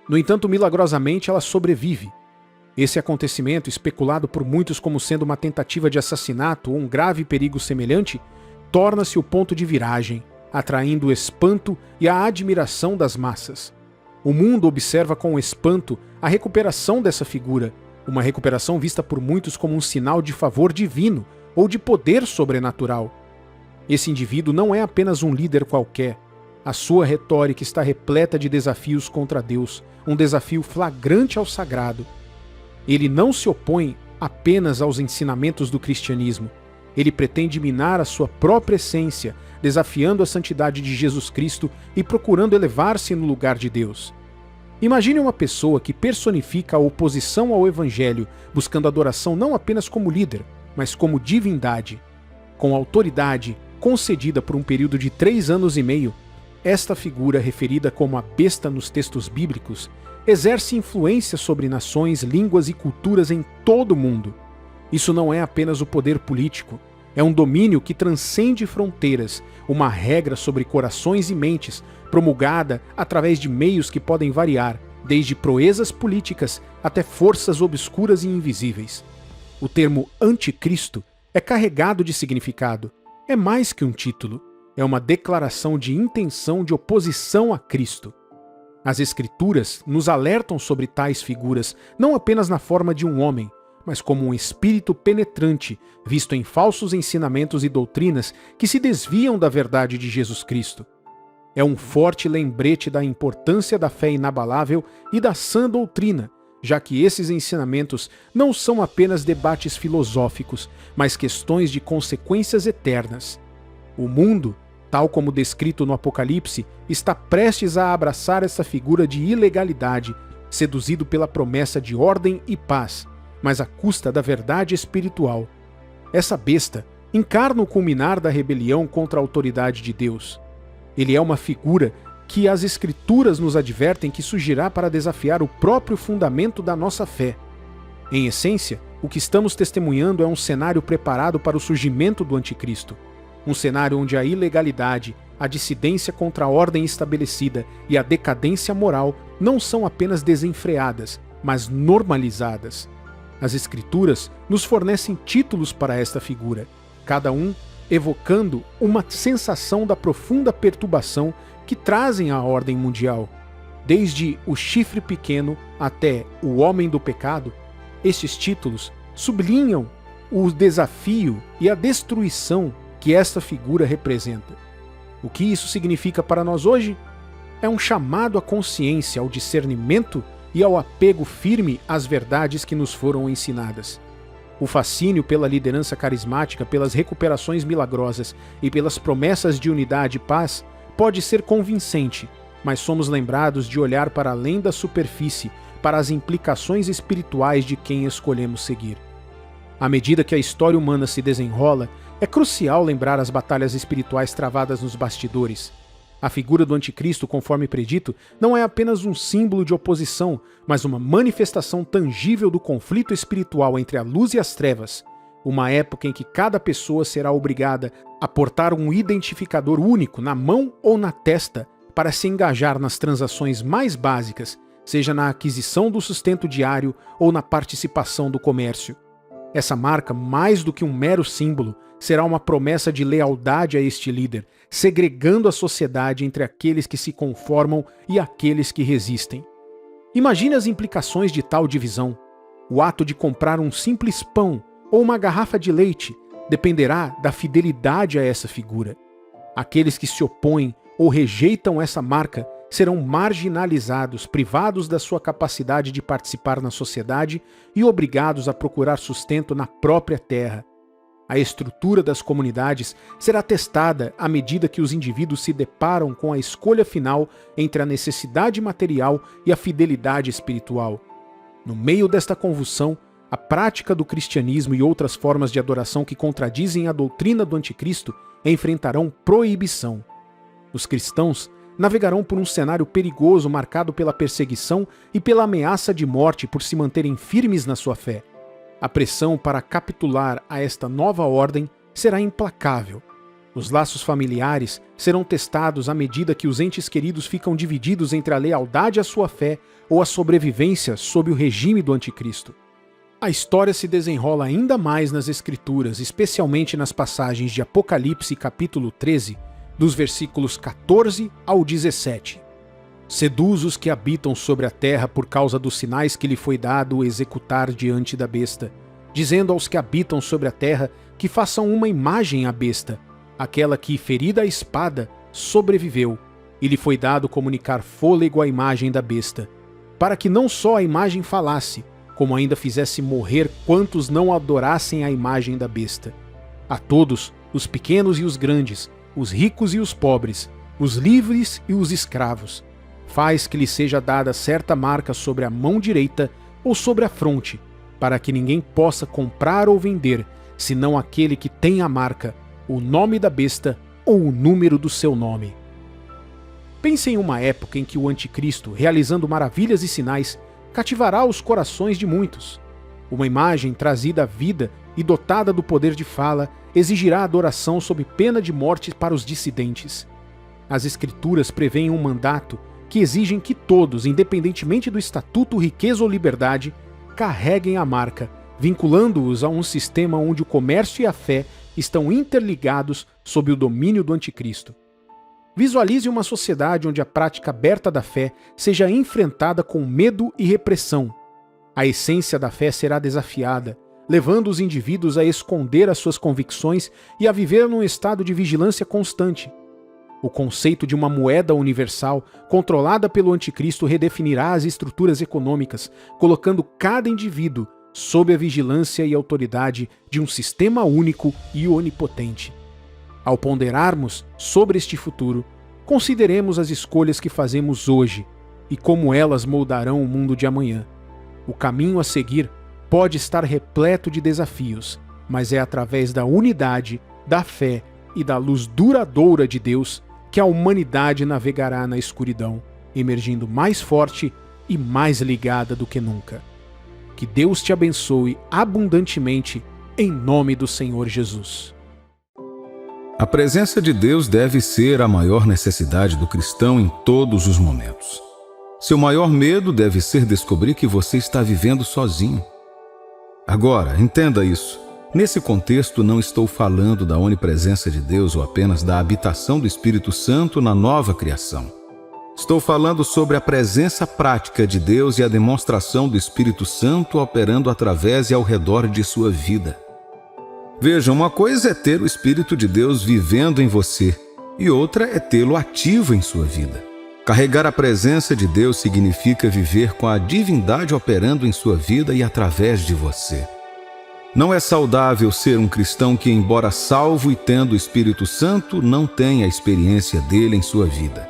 No entanto, milagrosamente ela sobrevive. Esse acontecimento, especulado por muitos como sendo uma tentativa de assassinato ou um grave perigo semelhante, torna-se o ponto de viragem, atraindo o espanto e a admiração das massas. O mundo observa com espanto a recuperação dessa figura, uma recuperação vista por muitos como um sinal de favor divino ou de poder sobrenatural. Esse indivíduo não é apenas um líder qualquer. A sua retórica está repleta de desafios contra Deus, um desafio flagrante ao sagrado. Ele não se opõe apenas aos ensinamentos do cristianismo. Ele pretende minar a sua própria essência, desafiando a santidade de Jesus Cristo e procurando elevar-se no lugar de Deus. Imagine uma pessoa que personifica a oposição ao Evangelho, buscando adoração não apenas como líder, mas como divindade. Com autoridade concedida por um período de 3 anos e meio, esta figura, referida como a besta nos textos bíblicos, exerce influência sobre nações, línguas e culturas em todo o mundo. Isso não é apenas o poder político, é um domínio que transcende fronteiras, uma regra sobre corações e mentes, promulgada através de meios que podem variar, desde proezas políticas até forças obscuras e invisíveis. O termo anticristo é carregado de significado. É mais que um título, é uma declaração de intenção de oposição a Cristo. As Escrituras nos alertam sobre tais figuras, não apenas na forma de um homem, mas como um espírito penetrante, visto em falsos ensinamentos e doutrinas que se desviam da verdade de Jesus Cristo. É um forte lembrete da importância da fé inabalável e da sã doutrina, já que esses ensinamentos não são apenas debates filosóficos, mas questões de consequências eternas. O mundo, tal como descrito no Apocalipse, está prestes a abraçar essa figura de ilegalidade, seduzido pela promessa de ordem e paz, mas à custa da verdade espiritual. Essa besta encarna o culminar da rebelião contra a autoridade de Deus. Ele é uma figura que as Escrituras nos advertem que surgirá para desafiar o próprio fundamento da nossa fé. Em essência, o que estamos testemunhando é um cenário preparado para o surgimento do Anticristo. Um cenário onde a ilegalidade, a dissidência contra a ordem estabelecida e a decadência moral não são apenas desenfreadas, mas normalizadas. As Escrituras nos fornecem títulos para esta figura, cada um evocando uma sensação da profunda perturbação que trazem à ordem mundial. Desde o chifre pequeno até o homem do pecado, estes títulos sublinham o desafio e a destruição que esta figura representa. O que isso significa para nós hoje? É um chamado à consciência, ao discernimento e ao apego firme às verdades que nos foram ensinadas. O fascínio pela liderança carismática, pelas recuperações milagrosas e pelas promessas de unidade e paz pode ser convincente, mas somos lembrados de olhar para além da superfície, para as implicações espirituais de quem escolhemos seguir. À medida que a história humana se desenrola, é crucial lembrar as batalhas espirituais travadas nos bastidores. A figura do Anticristo, conforme predito, não é apenas um símbolo de oposição, mas uma manifestação tangível do conflito espiritual entre a luz e as trevas, uma época em que cada pessoa será obrigada a portar um identificador único na mão ou na testa para se engajar nas transações mais básicas, seja na aquisição do sustento diário ou na participação do comércio. Essa marca, mais do que um mero símbolo, será uma promessa de lealdade a este líder, segregando a sociedade entre aqueles que se conformam e aqueles que resistem. Imagine as implicações de tal divisão. O ato de comprar um simples pão ou uma garrafa de leite dependerá da fidelidade a essa figura. Aqueles que se opõem ou rejeitam essa marca serão marginalizados, privados da sua capacidade de participar na sociedade e obrigados a procurar sustento na própria terra. A estrutura das comunidades será testada à medida que os indivíduos se deparam com a escolha final entre a necessidade material e a fidelidade espiritual. No meio desta convulsão, a prática do cristianismo e outras formas de adoração que contradizem a doutrina do Anticristo enfrentarão proibição. Os cristãos navegarão por um cenário perigoso marcado pela perseguição e pela ameaça de morte por se manterem firmes na sua fé. A pressão para capitular a esta nova ordem será implacável. Os laços familiares serão testados à medida que os entes queridos ficam divididos entre a lealdade à sua fé ou a sobrevivência sob o regime do Anticristo. A história se desenrola ainda mais nas Escrituras, especialmente nas passagens de Apocalipse capítulo 13, dos versículos 14 ao 17. Seduz os que habitam sobre a terra por causa dos sinais que lhe foi dado executar diante da besta, dizendo aos que habitam sobre a terra que façam uma imagem à besta, aquela que, ferida a espada, sobreviveu, e lhe foi dado comunicar fôlego à imagem da besta, para que não só a imagem falasse, como ainda fizesse morrer quantos não adorassem a imagem da besta. A todos, os pequenos e os grandes, os ricos e os pobres, os livres e os escravos, faz que lhe seja dada certa marca sobre a mão direita ou sobre a fronte, para que ninguém possa comprar ou vender, senão aquele que tem a marca, o nome da besta ou o número do seu nome. Pense em uma época em que o anticristo, realizando maravilhas e sinais, cativará os corações de muitos. Uma imagem trazida à vida e dotada do poder de fala exigirá adoração sob pena de morte para os dissidentes. As Escrituras prevêem um mandato que exigem que todos, independentemente do estatuto, riqueza ou liberdade, carreguem a marca, vinculando-os a um sistema onde o comércio e a fé estão interligados sob o domínio do anticristo. Visualize uma sociedade onde a prática aberta da fé seja enfrentada com medo e repressão. A essência da fé será desafiada, levando os indivíduos a esconder as suas convicções e a viver num estado de vigilância constante. O conceito de uma moeda universal, controlada pelo anticristo, redefinirá as estruturas econômicas, colocando cada indivíduo sob a vigilância e autoridade de um sistema único e onipotente. Ao ponderarmos sobre este futuro, consideremos as escolhas que fazemos hoje e como elas moldarão o mundo de amanhã. O caminho a seguir pode estar repleto de desafios, mas é através da unidade, da fé e da luz duradoura de Deus que a humanidade navegará na escuridão, emergindo mais forte e mais ligada do que nunca. Que Deus te abençoe abundantemente, em nome do Senhor Jesus. A presença de Deus deve ser a maior necessidade do cristão em todos os momentos. Seu maior medo deve ser descobrir que você está vivendo sozinho. Agora, entenda isso. Nesse contexto, não estou falando da onipresença de Deus ou apenas da habitação do Espírito Santo na nova criação. Estou falando sobre a presença prática de Deus e a demonstração do Espírito Santo operando através e ao redor de sua vida. Veja, uma coisa é ter o Espírito de Deus vivendo em você e outra é tê-lo ativo em sua vida. Carregar a presença de Deus significa viver com a divindade operando em sua vida e através de você. Não é saudável ser um cristão que, embora salvo e tendo o Espírito Santo, não tenha a experiência dele em sua vida.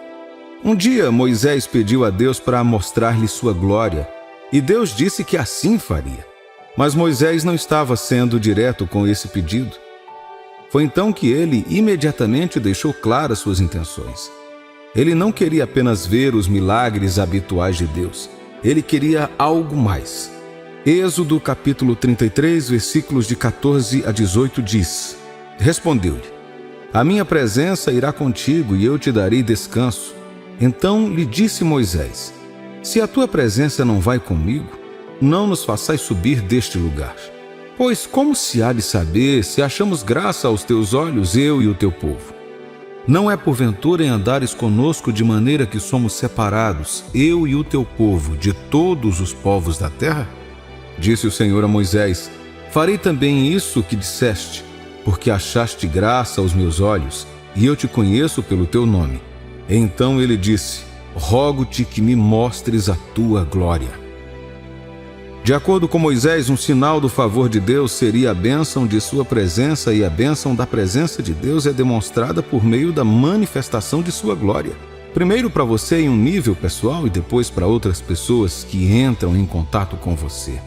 Um dia, Moisés pediu a Deus para mostrar-lhe sua glória, e Deus disse que assim faria. Mas Moisés não estava sendo direto com esse pedido. Foi então que ele imediatamente deixou claras suas intenções. Ele não queria apenas ver os milagres habituais de Deus. Ele queria algo mais. Êxodo capítulo 33, versículos de 14 a 18 diz: Respondeu-lhe: A minha presença irá contigo e eu te darei descanso. Então lhe disse Moisés: Se a tua presença não vai comigo, não nos façais subir deste lugar. Pois como se há de saber se achamos graça aos teus olhos, eu e o teu povo? Não é porventura em andares conosco de maneira que somos separados, eu e o teu povo, de todos os povos da terra? Disse o Senhor a Moisés: Farei também isso que disseste, porque achaste graça aos meus olhos, e eu te conheço pelo teu nome. Então ele disse: Rogo-te que me mostres a tua glória. De acordo com Moisés, um sinal do favor de Deus seria a bênção de sua presença, e a bênção da presença de Deus é demonstrada por meio da manifestação de sua glória. Primeiro para você em um nível pessoal e depois para outras pessoas que entram em contato com você.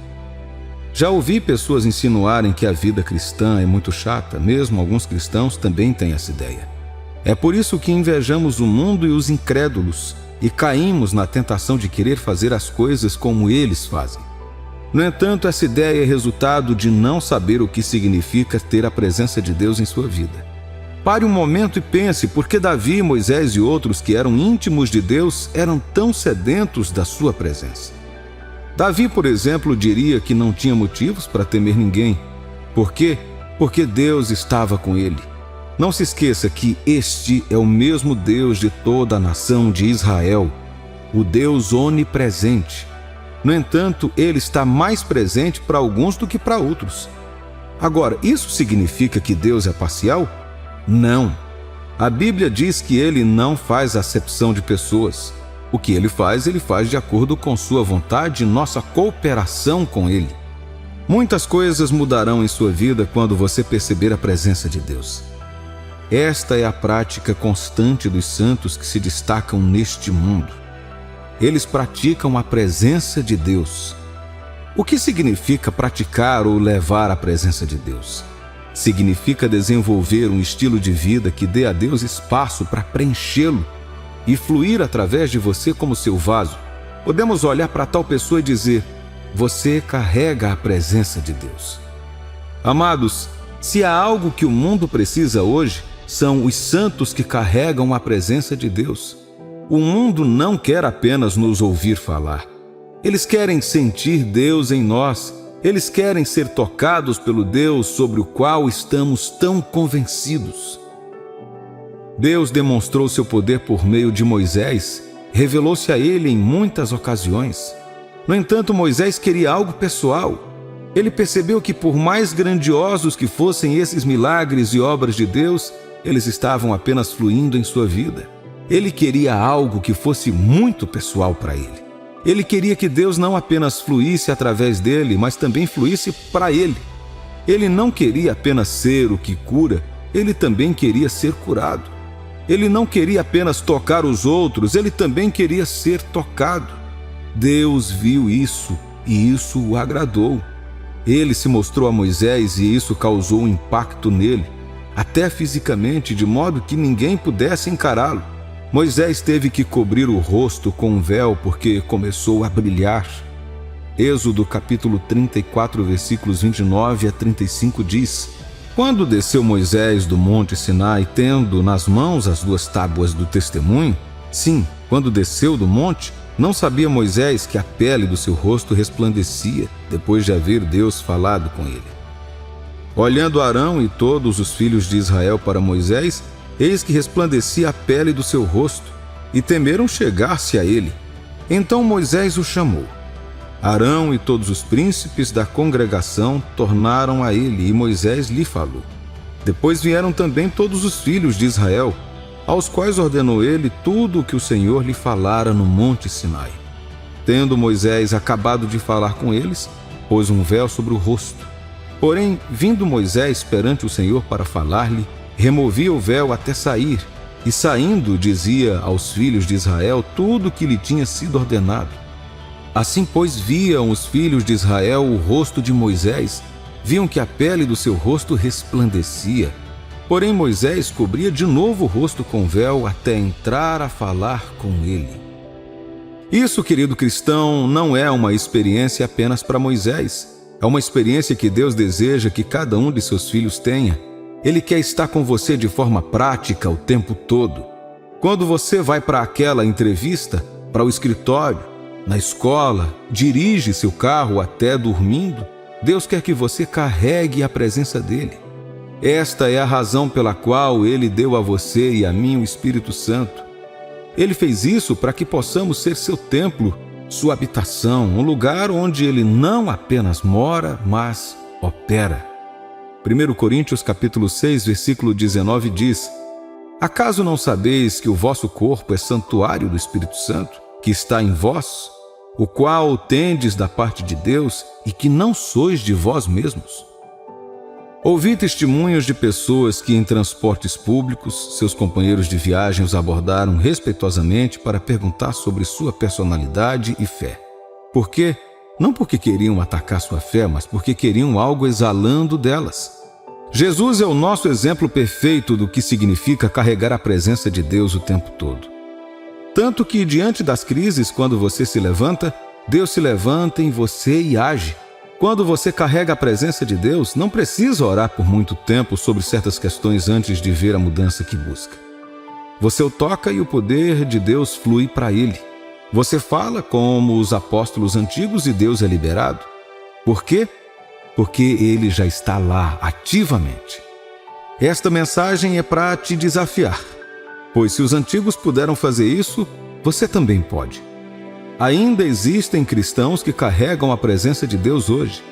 Já ouvi pessoas insinuarem que a vida cristã é muito chata, mesmo alguns cristãos também têm essa ideia. É por isso que invejamos o mundo e os incrédulos e caímos na tentação de querer fazer as coisas como eles fazem. No entanto, essa ideia é resultado de não saber o que significa ter a presença de Deus em sua vida. Pare um momento e pense por que Davi, Moisés e outros que eram íntimos de Deus eram tão sedentos da sua presença. Davi, por exemplo, diria que não tinha motivos para temer ninguém. Por quê? Porque Deus estava com ele. Não se esqueça que este é o mesmo Deus de toda a nação de Israel, o Deus onipresente. No entanto, ele está mais presente para alguns do que para outros. Agora, isso significa que Deus é parcial? Não. A Bíblia diz que ele não faz acepção de pessoas. O que ele faz de acordo com sua vontade e nossa cooperação com ele. Muitas coisas mudarão em sua vida quando você perceber a presença de Deus. Esta é a prática constante dos santos que se destacam neste mundo. Eles praticam a presença de Deus. O que significa praticar ou levar a presença de Deus? Significa desenvolver um estilo de vida que dê a Deus espaço para preenchê-lo e fluir através de você como seu vaso. Podemos olhar para tal pessoa e dizer: você carrega a presença de Deus. Amados, se há algo que o mundo precisa hoje, são os santos que carregam a presença de Deus. O mundo não quer apenas nos ouvir falar. Eles querem sentir Deus em nós. Eles querem ser tocados pelo Deus sobre o qual estamos tão convencidos. Deus demonstrou seu poder por meio de Moisés, revelou-se a ele em muitas ocasiões. No entanto, Moisés queria algo pessoal. Ele percebeu que por mais grandiosos que fossem esses milagres e obras de Deus, eles estavam apenas fluindo em sua vida. Ele queria algo que fosse muito pessoal para ele. Ele queria que Deus não apenas fluísse através dele, mas também fluísse para ele. Ele não queria apenas ser o que cura, ele também queria ser curado. Ele não queria apenas tocar os outros, ele também queria ser tocado. Deus viu isso e isso o agradou. Ele se mostrou a Moisés e isso causou um impacto nele, até fisicamente, de modo que ninguém pudesse encará-lo. Moisés teve que cobrir o rosto com um véu porque começou a brilhar. Êxodo capítulo 34, versículos 29 a 35 diz: Quando desceu Moisés do monte Sinai, tendo nas mãos as 2 tábuas do testemunho, sim, quando desceu do monte, não sabia Moisés que a pele do seu rosto resplandecia, depois de haver Deus falado com ele. Olhando Arão e todos os filhos de Israel para Moisés, eis que resplandecia a pele do seu rosto, e temeram chegar-se a ele. Então Moisés o chamou. Arão e todos os príncipes da congregação tornaram a ele, e Moisés lhe falou. Depois vieram também todos os filhos de Israel, aos quais ordenou ele tudo o que o Senhor lhe falara no monte Sinai. Tendo Moisés acabado de falar com eles, pôs um véu sobre o rosto. Porém, vindo Moisés perante o Senhor para falar-lhe, removia o véu até sair, e saindo dizia aos filhos de Israel tudo o que lhe tinha sido ordenado. Assim, pois, viam os filhos de Israel o rosto de Moisés, viam que a pele do seu rosto resplandecia. Porém, Moisés cobria de novo o rosto com véu até entrar a falar com ele. Isso, querido cristão, não é uma experiência apenas para Moisés. É uma experiência que Deus deseja que cada um de seus filhos tenha. Ele quer estar com você de forma prática o tempo todo. Quando você vai para aquela entrevista, para o escritório, na escola, dirige seu carro até dormindo, Deus quer que você carregue a presença dele. Esta é a razão pela qual ele deu a você e a mim o Espírito Santo. Ele fez isso para que possamos ser seu templo, sua habitação, um lugar onde ele não apenas mora, mas opera. 1 Coríntios capítulo 6, versículo 19 diz: Acaso não sabeis que o vosso corpo é santuário do Espírito Santo, que está em vós, o qual tendes da parte de Deus e que não sois de vós mesmos? Ouvi testemunhos de pessoas que em transportes públicos, seus companheiros de viagem os abordaram respeitosamente para perguntar sobre sua personalidade e fé. Por quê? Não porque queriam atacar sua fé, mas porque queriam algo exalando delas. Jesus é o nosso exemplo perfeito do que significa carregar a presença de Deus o tempo todo. Tanto que, diante das crises, quando você se levanta, Deus se levanta em você e age. Quando você carrega a presença de Deus, não precisa orar por muito tempo sobre certas questões antes de ver a mudança que busca. Você o toca e o poder de Deus flui para ele. Você fala como os apóstolos antigos e Deus é liberado. Por quê? Porque Ele já está lá, ativamente. Esta mensagem é para te desafiar, pois se os antigos puderam fazer isso, você também pode. Ainda existem cristãos que carregam a presença de Deus hoje.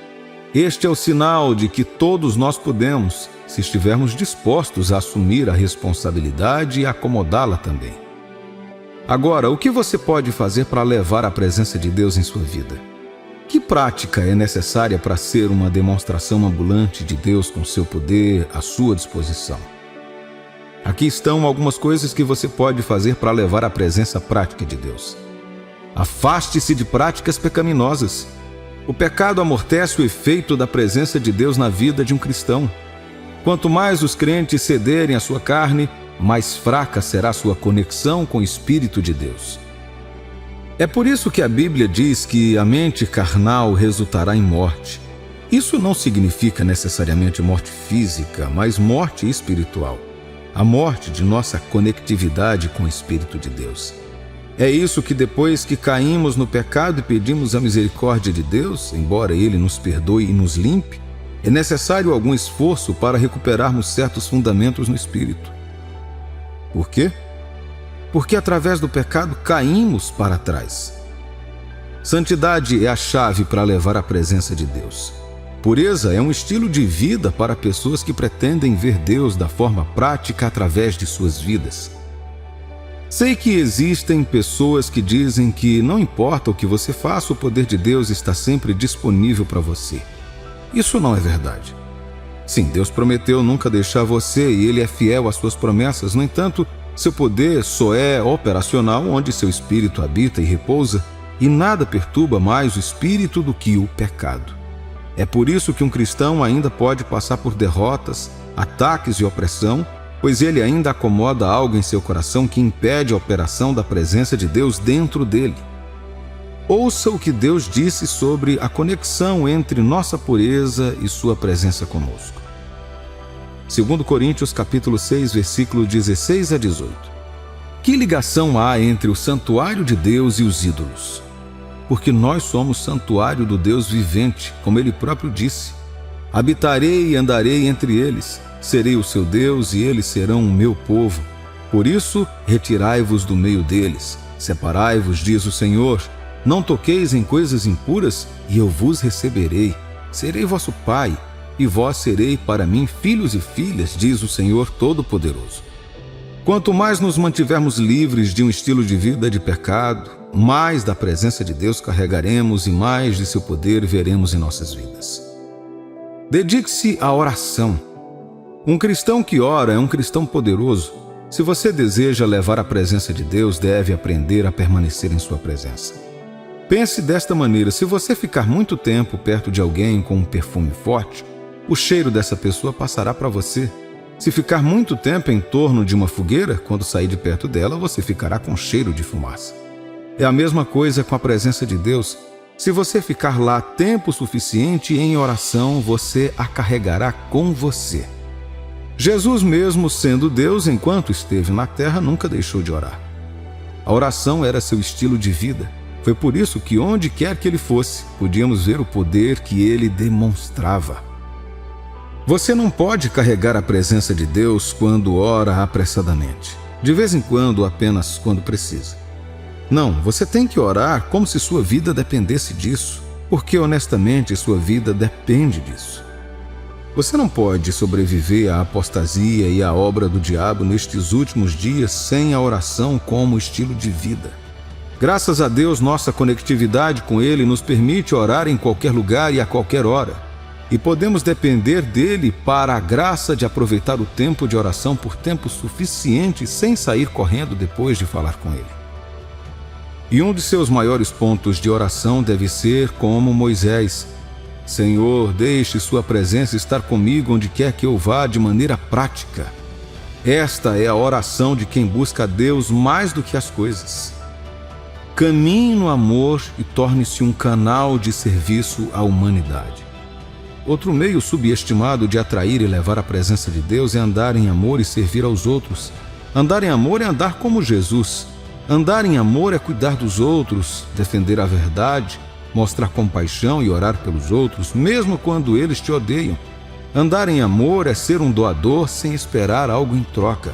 Este é o sinal de que todos nós podemos, se estivermos dispostos a assumir a responsabilidade e acomodá-la também. Agora, o que você pode fazer para levar a presença de Deus em sua vida? Que prática é necessária para ser uma demonstração ambulante de Deus com seu poder à sua disposição? Aqui estão algumas coisas que você pode fazer para levar a presença prática de Deus. Afaste-se de práticas pecaminosas. O pecado amortece o efeito da presença de Deus na vida de um cristão. Quanto mais os crentes cederem à sua carne, mais fraca será sua conexão com o Espírito de Deus. É por isso que a Bíblia diz que a mente carnal resultará em morte. Isso não significa necessariamente morte física, mas morte espiritual. A morte de nossa conectividade com o Espírito de Deus. É isso que depois que caímos no pecado e pedimos a misericórdia de Deus, embora Ele nos perdoe e nos limpe, é necessário algum esforço para recuperarmos certos fundamentos no Espírito. Por quê? Porque através do pecado caímos para trás. Santidade é a chave para levar a presença de Deus. Pureza é um estilo de vida para pessoas que pretendem ver Deus da forma prática através de suas vidas. Sei que existem pessoas que dizem que não importa o que você faça, o poder de Deus está sempre disponível para você. Isso não é verdade. Sim, Deus prometeu nunca deixar você e Ele é fiel às suas promessas. No entanto, seu poder só é operacional onde seu espírito habita e repousa, e nada perturba mais o espírito do que o pecado. É por isso que um cristão ainda pode passar por derrotas, ataques e opressão, pois ele ainda acomoda algo em seu coração que impede a operação da presença de Deus dentro dele. Ouça o que Deus disse sobre a conexão entre nossa pureza e sua presença conosco. 2 Coríntios capítulo 6, versículo 16 a 18. Que ligação há entre o santuário de Deus e os ídolos? Porque nós somos santuário do Deus vivente, como Ele próprio disse. Habitarei e andarei entre eles. Serei o seu Deus e eles serão o meu povo. Por isso, retirai-vos do meio deles. Separai-vos, diz o Senhor. Não toqueis em coisas impuras, e eu vos receberei. Serei vosso pai, e vós serei para mim filhos e filhas, diz o Senhor Todo-Poderoso. Quanto mais nos mantivermos livres de um estilo de vida de pecado, mais da presença de Deus carregaremos e mais de seu poder veremos em nossas vidas. Dedique-se à oração. Um cristão que ora é um cristão poderoso. Se você deseja levar a presença de Deus, deve aprender a permanecer em sua presença. Pense desta maneira: se você ficar muito tempo perto de alguém com um perfume forte, o cheiro dessa pessoa passará para você. Se ficar muito tempo em torno de uma fogueira, quando sair de perto dela, você ficará com cheiro de fumaça. É a mesma coisa com a presença de Deus. Se você ficar lá tempo suficiente em oração, você a carregará com você. Jesus, mesmo sendo Deus, enquanto esteve na terra, nunca deixou de orar. A oração era seu estilo de vida. Foi por isso que, onde quer que ele fosse, podíamos ver o poder que ele demonstrava. Você não pode carregar a presença de Deus quando ora apressadamente, de vez em quando, apenas quando precisa. Não, você tem que orar como se sua vida dependesse disso, porque honestamente sua vida depende disso. Você não pode sobreviver à apostasia e à obra do diabo nestes últimos dias sem a oração como estilo de vida. Graças a Deus, nossa conectividade com Ele nos permite orar em qualquer lugar e a qualquer hora. E podemos depender dele para a graça de aproveitar o tempo de oração por tempo suficiente sem sair correndo depois de falar com Ele. E um de seus maiores pontos de oração deve ser como Moisés: Senhor, deixe sua presença estar comigo onde quer que eu vá de maneira prática. Esta é a oração de quem busca a Deus mais do que as coisas. Caminhe no amor e torne-se um canal de serviço à humanidade. Outro meio subestimado de atrair e levar a presença de Deus é andar em amor e servir aos outros. Andar em amor é andar como Jesus. Andar em amor é cuidar dos outros, defender a verdade, mostrar compaixão e orar pelos outros, mesmo quando eles te odeiam. Andar em amor é ser um doador sem esperar algo em troca.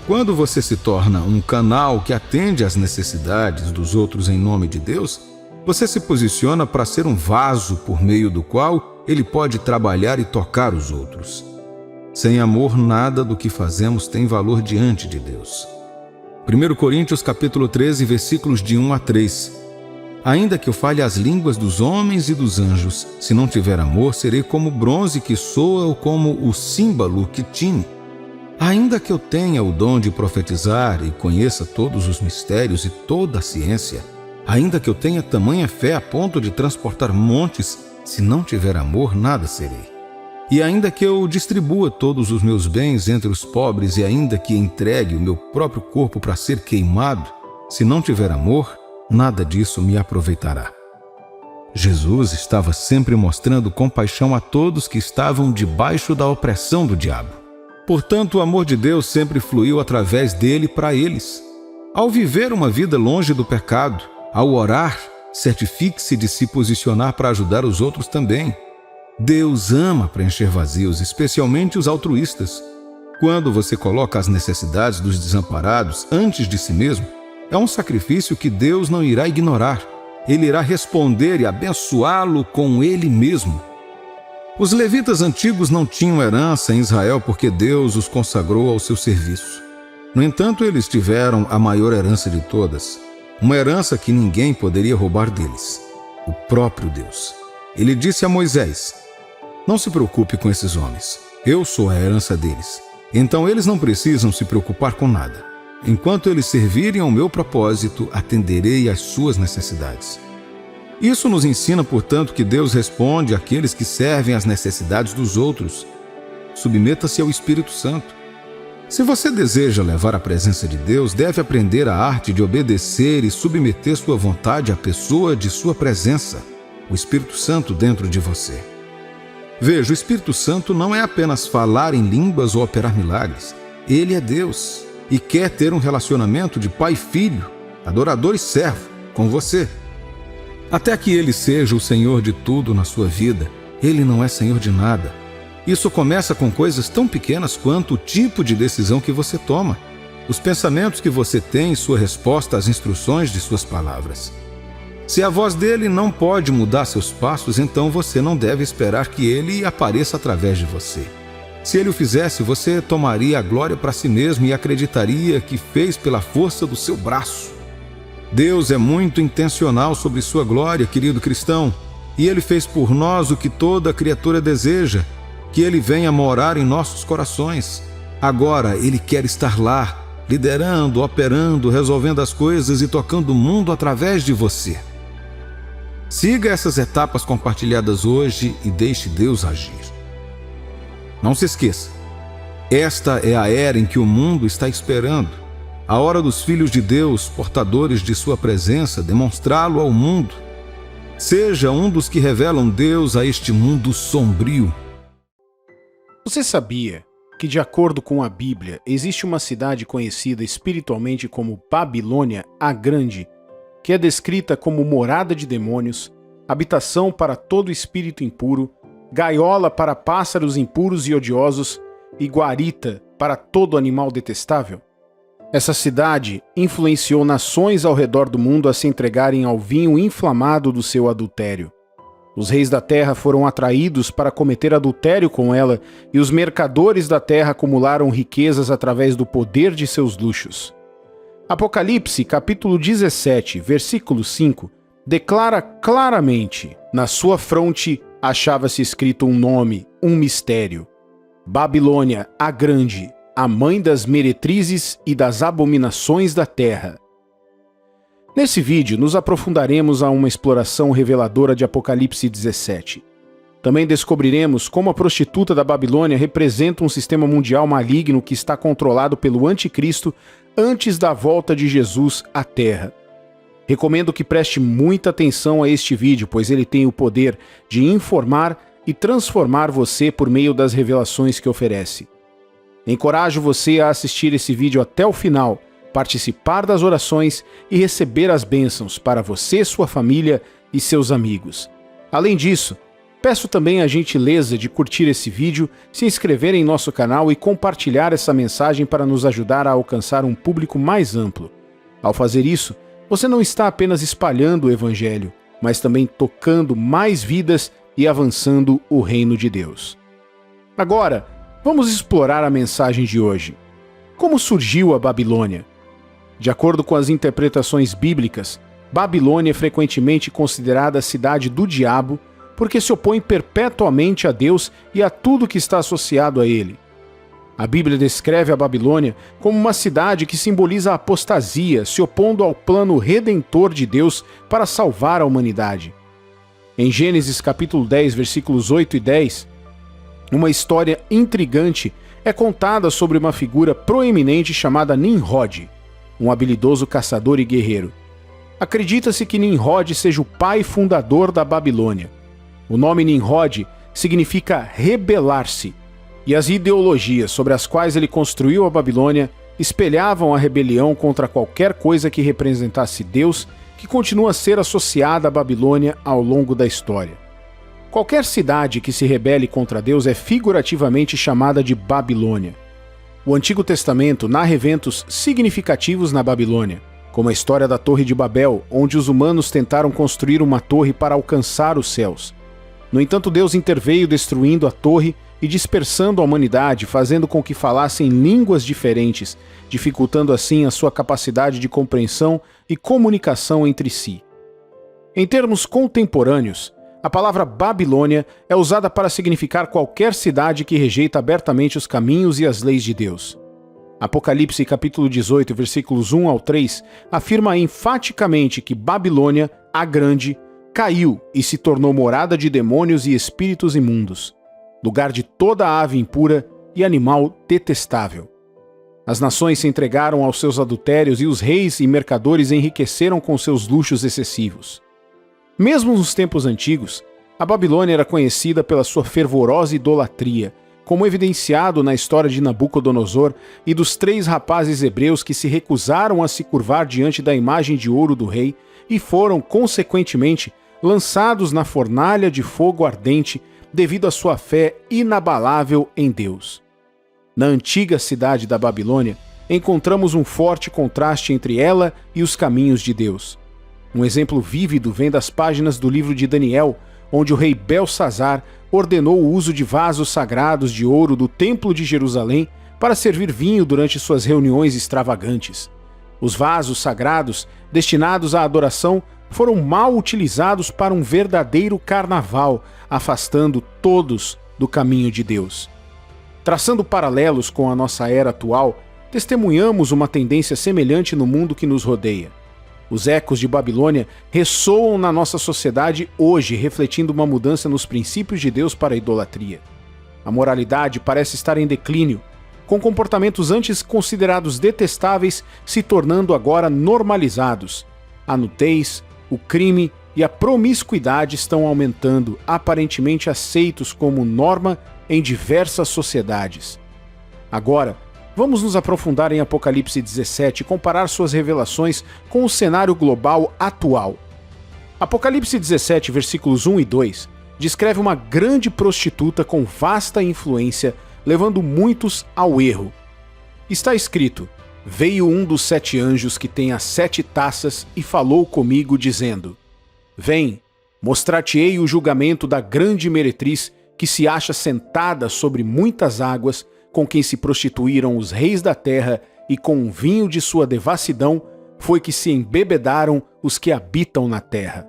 Quando você se torna um canal que atende às necessidades dos outros em nome de Deus, você se posiciona para ser um vaso por meio do qual Ele pode trabalhar e tocar os outros. Sem amor, nada do que fazemos tem valor diante de Deus. 1 Coríntios capítulo 13, versículos de 1 a 3. Ainda que eu fale as línguas dos homens e dos anjos, se não tiver amor, serei como o bronze que soa ou como o símbolo que tine. Ainda que eu tenha o dom de profetizar e conheça todos os mistérios e toda a ciência, ainda que eu tenha tamanha fé a ponto de transportar montes, se não tiver amor, nada serei. E ainda que eu distribua todos os meus bens entre os pobres e ainda que entregue o meu próprio corpo para ser queimado, se não tiver amor, nada disso me aproveitará. Jesus estava sempre mostrando compaixão a todos que estavam debaixo da opressão do diabo. Portanto, o amor de Deus sempre fluiu através dele para eles. Ao viver uma vida longe do pecado, ao orar, certifique-se de se posicionar para ajudar os outros também. Deus ama preencher vazios, especialmente os altruístas. Quando você coloca as necessidades dos desamparados antes de si mesmo, é um sacrifício que Deus não irá ignorar. Ele irá responder e abençoá-lo com Ele mesmo. Os levitas antigos não tinham herança em Israel porque Deus os consagrou ao seu serviço. No entanto, eles tiveram a maior herança de todas, uma herança que ninguém poderia roubar deles, o próprio Deus. Ele disse a Moisés: não se preocupe com esses homens, eu sou a herança deles. Então eles não precisam se preocupar com nada. Enquanto eles servirem ao meu propósito, atenderei às suas necessidades. Isso nos ensina, portanto, que Deus responde àqueles que servem às necessidades dos outros. Submeta-se ao Espírito Santo. Se você deseja levar a presença de Deus, deve aprender a arte de obedecer e submeter sua vontade à pessoa de sua presença, o Espírito Santo dentro de você. Veja, o Espírito Santo não é apenas falar em línguas ou operar milagres. Ele é Deus e quer ter um relacionamento de pai e filho, adorador e servo, com você. Até que Ele seja o Senhor de tudo na sua vida, Ele não é Senhor de nada. Isso começa com coisas tão pequenas quanto o tipo de decisão que você toma, os pensamentos que você tem e sua resposta às instruções de suas palavras. Se a voz dele não pode mudar seus passos, então você não deve esperar que ele apareça através de você. Se ele o fizesse, você tomaria a glória para si mesmo e acreditaria que fez pela força do seu braço. Deus é muito intencional sobre sua glória, querido cristão, e Ele fez por nós o que toda criatura deseja, que Ele venha morar em nossos corações. Agora Ele quer estar lá, liderando, operando, resolvendo as coisas e tocando o mundo através de você. Siga essas etapas compartilhadas hoje e deixe Deus agir. Não se esqueça, esta é a era em que o mundo está esperando. A hora dos filhos de Deus, portadores de sua presença, demonstrá-lo ao mundo. Seja um dos que revelam Deus a este mundo sombrio. Você sabia que, de acordo com a Bíblia, existe uma cidade conhecida espiritualmente como Babilônia a Grande, que é descrita como morada de demônios, habitação para todo espírito impuro, gaiola para pássaros impuros e odiosos e guarita para todo animal detestável? Essa cidade influenciou nações ao redor do mundo a se entregarem ao vinho inflamado do seu adultério. Os reis da terra foram atraídos para cometer adultério com ela, e os mercadores da terra acumularam riquezas através do poder de seus luxos. Apocalipse, capítulo 17, versículo 5, declara claramente: na sua fronte achava-se escrito um nome, um mistério. Babilônia, a Grande, a mãe das meretrizes e das abominações da terra. Nesse vídeo, nos aprofundaremos a uma exploração reveladora de Apocalipse 17. Também descobriremos como a prostituta da Babilônia representa um sistema mundial maligno que está controlado pelo Anticristo antes da volta de Jesus à Terra. Recomendo que preste muita atenção a este vídeo, pois ele tem o poder de informar e transformar você por meio das revelações que oferece. Encorajo você a assistir esse vídeo até o final, participar das orações e receber as bênçãos para você, sua família e seus amigos. Além disso, peço também a gentileza de curtir esse vídeo, se inscrever em nosso canal e compartilhar essa mensagem para nos ajudar a alcançar um público mais amplo. Ao fazer isso, você não está apenas espalhando o Evangelho, mas também tocando mais vidas e avançando o reino de Deus. Agora, vamos explorar a mensagem de hoje. Como surgiu a Babilônia? De acordo com as interpretações bíblicas, Babilônia é frequentemente considerada a cidade do diabo porque se opõe perpetuamente a Deus e a tudo que está associado a ele. A Bíblia descreve a Babilônia como uma cidade que simboliza a apostasia, se opondo ao plano redentor de Deus para salvar a humanidade. Em Gênesis capítulo 10, versículos 8 e 10, uma história intrigante é contada sobre uma figura proeminente chamada Nimrod, um habilidoso caçador e guerreiro. Acredita-se que Nimrod seja o pai fundador da Babilônia. O nome Nimrod significa rebelar-se, e as ideologias sobre as quais ele construiu a Babilônia espelhavam a rebelião contra qualquer coisa que representasse Deus, que continua a ser associada à Babilônia ao longo da história. Qualquer cidade que se rebele contra Deus é figurativamente chamada de Babilônia. O Antigo Testamento narra eventos significativos na Babilônia, como a história da Torre de Babel, onde os humanos tentaram construir uma torre para alcançar os céus. No entanto, Deus interveio destruindo a torre e dispersando a humanidade, fazendo com que falassem línguas diferentes, dificultando assim a sua capacidade de compreensão e comunicação entre si. Em termos contemporâneos, a palavra Babilônia é usada para significar qualquer cidade que rejeita abertamente os caminhos e as leis de Deus. Apocalipse capítulo 18, versículos 1 ao 3, afirma enfaticamente que Babilônia, a Grande, caiu e se tornou morada de demônios e espíritos imundos, lugar de toda ave impura e animal detestável. As nações se entregaram aos seus adultérios e os reis e mercadores enriqueceram com seus luxos excessivos. Mesmo nos tempos antigos, a Babilônia era conhecida pela sua fervorosa idolatria, como evidenciado na história de Nabucodonosor e dos 3 rapazes hebreus que se recusaram a se curvar diante da imagem de ouro do rei e foram, consequentemente, lançados na fornalha de fogo ardente devido à sua fé inabalável em Deus. Na antiga cidade da Babilônia, encontramos um forte contraste entre ela e os caminhos de Deus. Um exemplo vívido vem das páginas do livro de Daniel, onde o rei Belsazar ordenou o uso de vasos sagrados de ouro do Templo de Jerusalém para servir vinho durante suas reuniões extravagantes. Os vasos sagrados, destinados à adoração, foram mal utilizados para um verdadeiro carnaval, afastando todos do caminho de Deus. Traçando paralelos com a nossa era atual, testemunhamos uma tendência semelhante no mundo que nos rodeia. Os ecos de Babilônia ressoam na nossa sociedade hoje, refletindo uma mudança nos princípios de Deus para a idolatria. A moralidade parece estar em declínio, com comportamentos antes considerados detestáveis se tornando agora normalizados. A nudez, o crime e a promiscuidade estão aumentando, aparentemente aceitos como norma em diversas sociedades. Agora, vamos nos aprofundar em Apocalipse 17 e comparar suas revelações com o cenário global atual. Apocalipse 17, versículos 1 e 2, descreve uma grande prostituta com vasta influência, levando muitos ao erro. Está escrito: veio um dos 7 anjos que tem as 7 taças e falou comigo, dizendo: vem, mostrar-te-ei o julgamento da grande meretriz que se acha sentada sobre muitas águas, com quem se prostituíram os reis da terra, e com o vinho de sua devassidão foi que se embebedaram os que habitam na terra.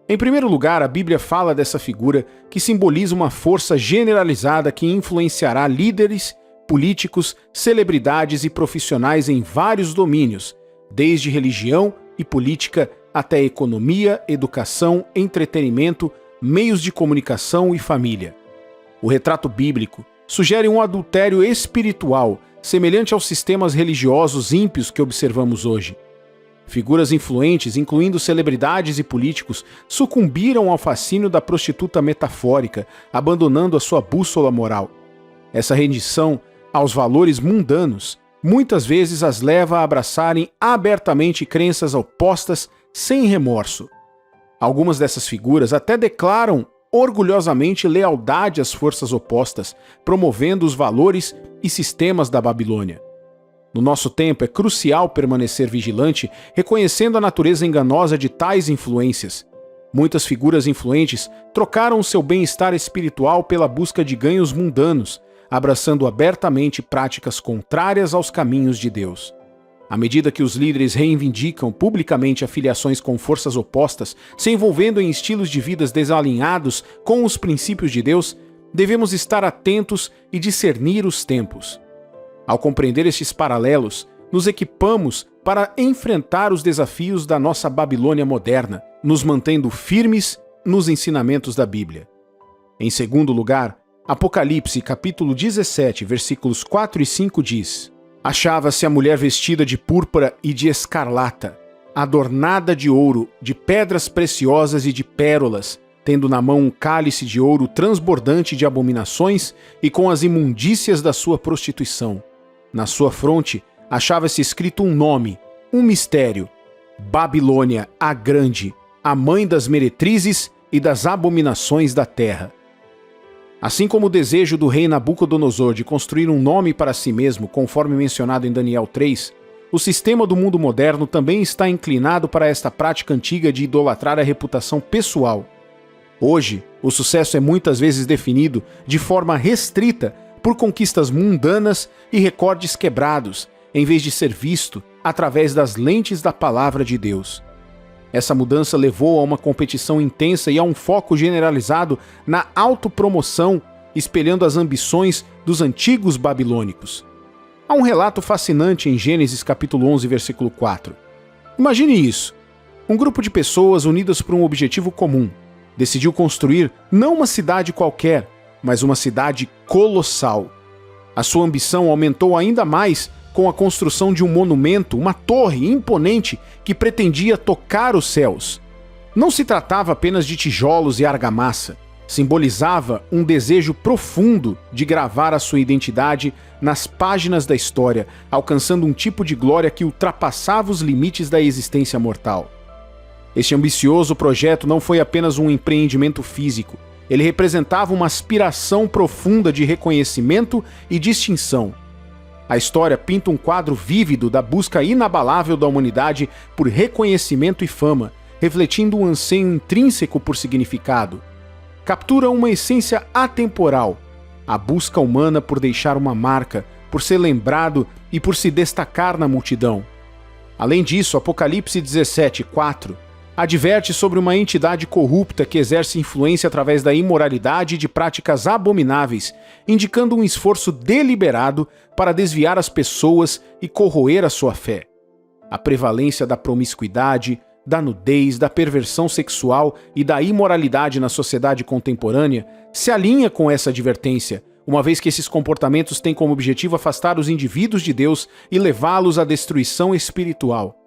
Em primeiro lugar, a Bíblia fala dessa figura que simboliza uma força generalizada que influenciará líderes, políticos, celebridades e profissionais em vários domínios, desde religião e política até economia, educação, entretenimento, meios de comunicação e família. O retrato bíblico sugere um adultério espiritual, semelhante aos sistemas religiosos ímpios que observamos hoje. Figuras influentes, incluindo celebridades e políticos, sucumbiram ao fascínio da prostituta metafórica, abandonando a sua bússola moral. Essa rendição aos valores mundanos muitas vezes as leva a abraçarem abertamente crenças opostas sem remorso. Algumas dessas figuras até declaram orgulhosamente lealdade às forças opostas, promovendo os valores e sistemas da Babilônia. No nosso tempo, é crucial permanecer vigilante, reconhecendo a natureza enganosa de tais influências. Muitas figuras influentes trocaram o seu bem-estar espiritual pela busca de ganhos mundanos, abraçando abertamente práticas contrárias aos caminhos de Deus. À medida que os líderes reivindicam publicamente afiliações com forças opostas, se envolvendo em estilos de vidas desalinhados com os princípios de Deus, devemos estar atentos e discernir os tempos. Ao compreender estes paralelos, nos equipamos para enfrentar os desafios da nossa Babilônia moderna, nos mantendo firmes nos ensinamentos da Bíblia. Em segundo lugar, Apocalipse capítulo 17, versículos 4 e 5 diz: Achava-se a mulher vestida de púrpura e de escarlata, adornada de ouro, de pedras preciosas e de pérolas, tendo na mão um cálice de ouro transbordante de abominações e com as imundícias da sua prostituição. Na sua fronte achava-se escrito um nome, um mistério: Babilônia, a Grande, a mãe das meretrizes e das abominações da terra. Assim como o desejo do rei Nabucodonosor de construir um nome para si mesmo, conforme mencionado em Daniel 3, o sistema do mundo moderno também está inclinado para esta prática antiga de idolatrar a reputação pessoal. Hoje, o sucesso é muitas vezes definido de forma restrita por conquistas mundanas e recordes quebrados, em vez de ser visto através das lentes da palavra de Deus. Essa mudança levou a uma competição intensa e a um foco generalizado na autopromoção, espelhando as ambições dos antigos babilônicos. Há um relato fascinante em Gênesis capítulo 11, versículo 4. Imagine isso. Um grupo de pessoas unidas por um objetivo comum decidiu construir não uma cidade qualquer, mas uma cidade colossal. A sua ambição aumentou ainda mais com a construção de um monumento, uma torre imponente que pretendia tocar os céus. Não se tratava apenas de tijolos e argamassa, simbolizava um desejo profundo de gravar a sua identidade nas páginas da história, alcançando um tipo de glória que ultrapassava os limites da existência mortal. Este ambicioso projeto não foi apenas um empreendimento físico, ele representava uma aspiração profunda de reconhecimento e distinção. A história pinta um quadro vívido da busca inabalável da humanidade por reconhecimento e fama, refletindo um anseio intrínseco por significado. Captura uma essência atemporal, a busca humana por deixar uma marca, por ser lembrado e por se destacar na multidão. Além disso, Apocalipse 17, 4 adverte sobre uma entidade corrupta que exerce influência através da imoralidade e de práticas abomináveis, indicando um esforço deliberado para desviar as pessoas e corroer a sua fé. A prevalência da promiscuidade, da nudez, da perversão sexual e da imoralidade na sociedade contemporânea se alinha com essa advertência, uma vez que esses comportamentos têm como objetivo afastar os indivíduos de Deus e levá-los à destruição espiritual.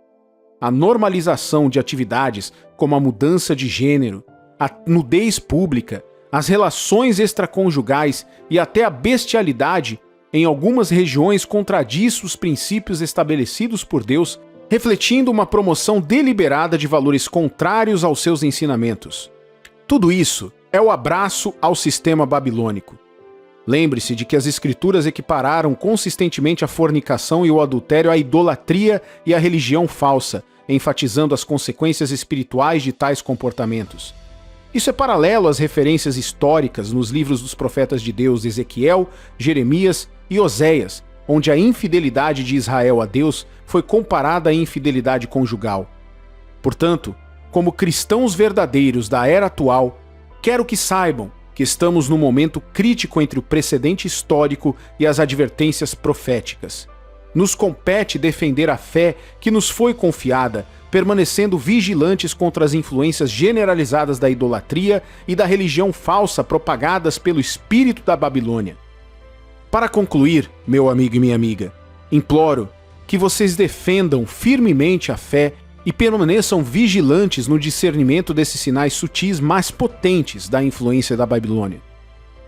A normalização de atividades como a mudança de gênero, a nudez pública, as relações extraconjugais e até a bestialidade em algumas regiões contradiz os princípios estabelecidos por Deus, refletindo uma promoção deliberada de valores contrários aos seus ensinamentos. Tudo isso é o abraço ao sistema babilônico. Lembre-se de que as Escrituras equipararam consistentemente a fornicação e o adultério à idolatria e à religião falsa, enfatizando as consequências espirituais de tais comportamentos. Isso é paralelo às referências históricas nos livros dos profetas de Deus Ezequiel, Jeremias e Oséias, onde a infidelidade de Israel a Deus foi comparada à infidelidade conjugal. Portanto, como cristãos verdadeiros da era atual, quero que saibam que estamos num momento crítico entre o precedente histórico e as advertências proféticas. Nos compete defender a fé que nos foi confiada, permanecendo vigilantes contra as influências generalizadas da idolatria e da religião falsa propagadas pelo espírito da Babilônia. Para concluir, meu amigo e minha amiga, imploro que vocês defendam firmemente a fé e permaneçam vigilantes no discernimento desses sinais sutis mais potentes da influência da Babilônia.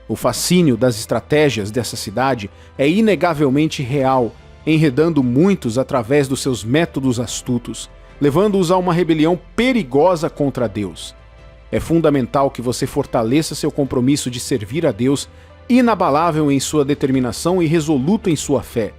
O fascínio das estratégias dessa cidade é inegavelmente real, enredando muitos através dos seus métodos astutos, levando-os a uma rebelião perigosa contra Deus. É fundamental que você fortaleça seu compromisso de servir a Deus, inabalável em sua determinação e resoluto em sua fé.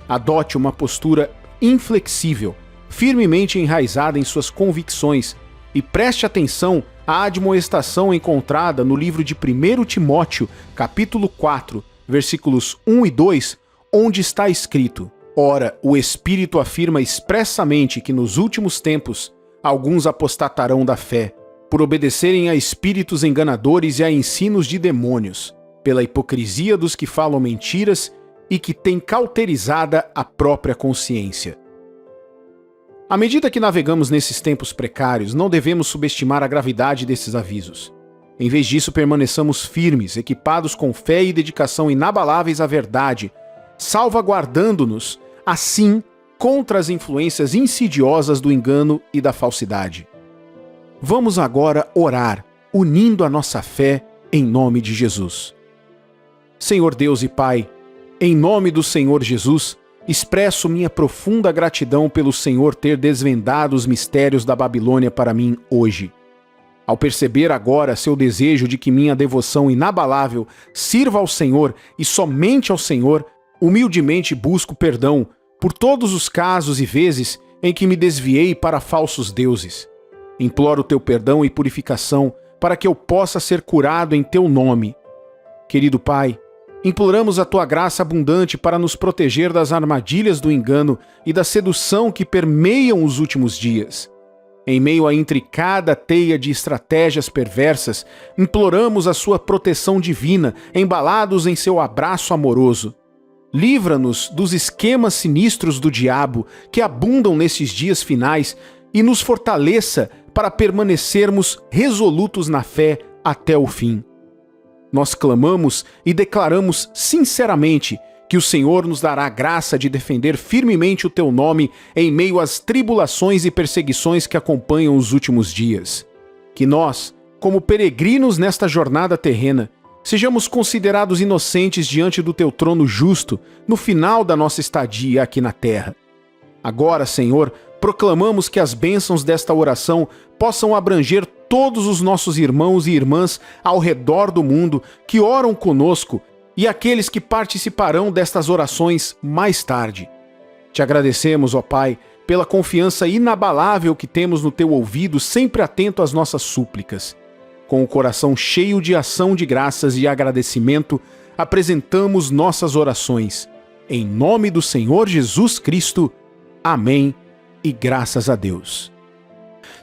Adote uma postura inflexível, firmemente enraizada em suas convicções, e preste atenção à admoestação encontrada no livro de 1 Timóteo, capítulo 4, versículos 1 e 2, onde está escrito: Ora, o Espírito afirma expressamente que nos últimos tempos alguns apostatarão da fé, por obedecerem a espíritos enganadores e a ensinos de demônios, pela hipocrisia dos que falam mentiras e que têm cauterizada a própria consciência. À medida que navegamos nesses tempos precários, não devemos subestimar a gravidade desses avisos. Em vez disso, permaneçamos firmes, equipados com fé e dedicação inabaláveis à verdade, salvaguardando-nos, assim, contra as influências insidiosas do engano e da falsidade. Vamos agora orar, unindo a nossa fé em nome de Jesus. Senhor Deus e Pai, em nome do Senhor Jesus, expresso minha profunda gratidão pelo Senhor ter desvendado os mistérios da Babilônia para mim hoje. Ao perceber agora seu desejo de que minha devoção inabalável sirva ao Senhor e somente ao Senhor, humildemente busco perdão por todos os casos e vezes em que me desviei para falsos deuses. Imploro teu perdão e purificação para que eu possa ser curado em teu nome. Querido Pai, imploramos a tua graça abundante para nos proteger das armadilhas do engano e da sedução que permeiam os últimos dias. Em meio à intricada teia de estratégias perversas, imploramos a sua proteção divina, embalados em seu abraço amoroso. Livra-nos dos esquemas sinistros do diabo que abundam nesses dias finais e nos fortaleça para permanecermos resolutos na fé até o fim. Nós clamamos e declaramos sinceramente que o Senhor nos dará a graça de defender firmemente o teu nome em meio às tribulações e perseguições que acompanham os últimos dias. Que nós, como peregrinos nesta jornada terrena, sejamos considerados inocentes diante do teu trono justo no final da nossa estadia aqui na terra. Agora, Senhor, proclamamos que as bênçãos desta oração possam abranger todos os nossos irmãos e irmãs ao redor do mundo que oram conosco e aqueles que participarão destas orações mais tarde. Te agradecemos, ó Pai, pela confiança inabalável que temos no teu ouvido, sempre atento às nossas súplicas. Com o coração cheio de ação de graças e agradecimento, apresentamos nossas orações. Em nome do Senhor Jesus Cristo. Amém e graças a Deus.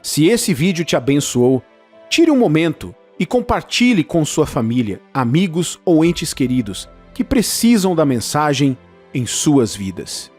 Se esse vídeo te abençoou, tire um momento e compartilhe com sua família, amigos ou entes queridos que precisam da mensagem em suas vidas.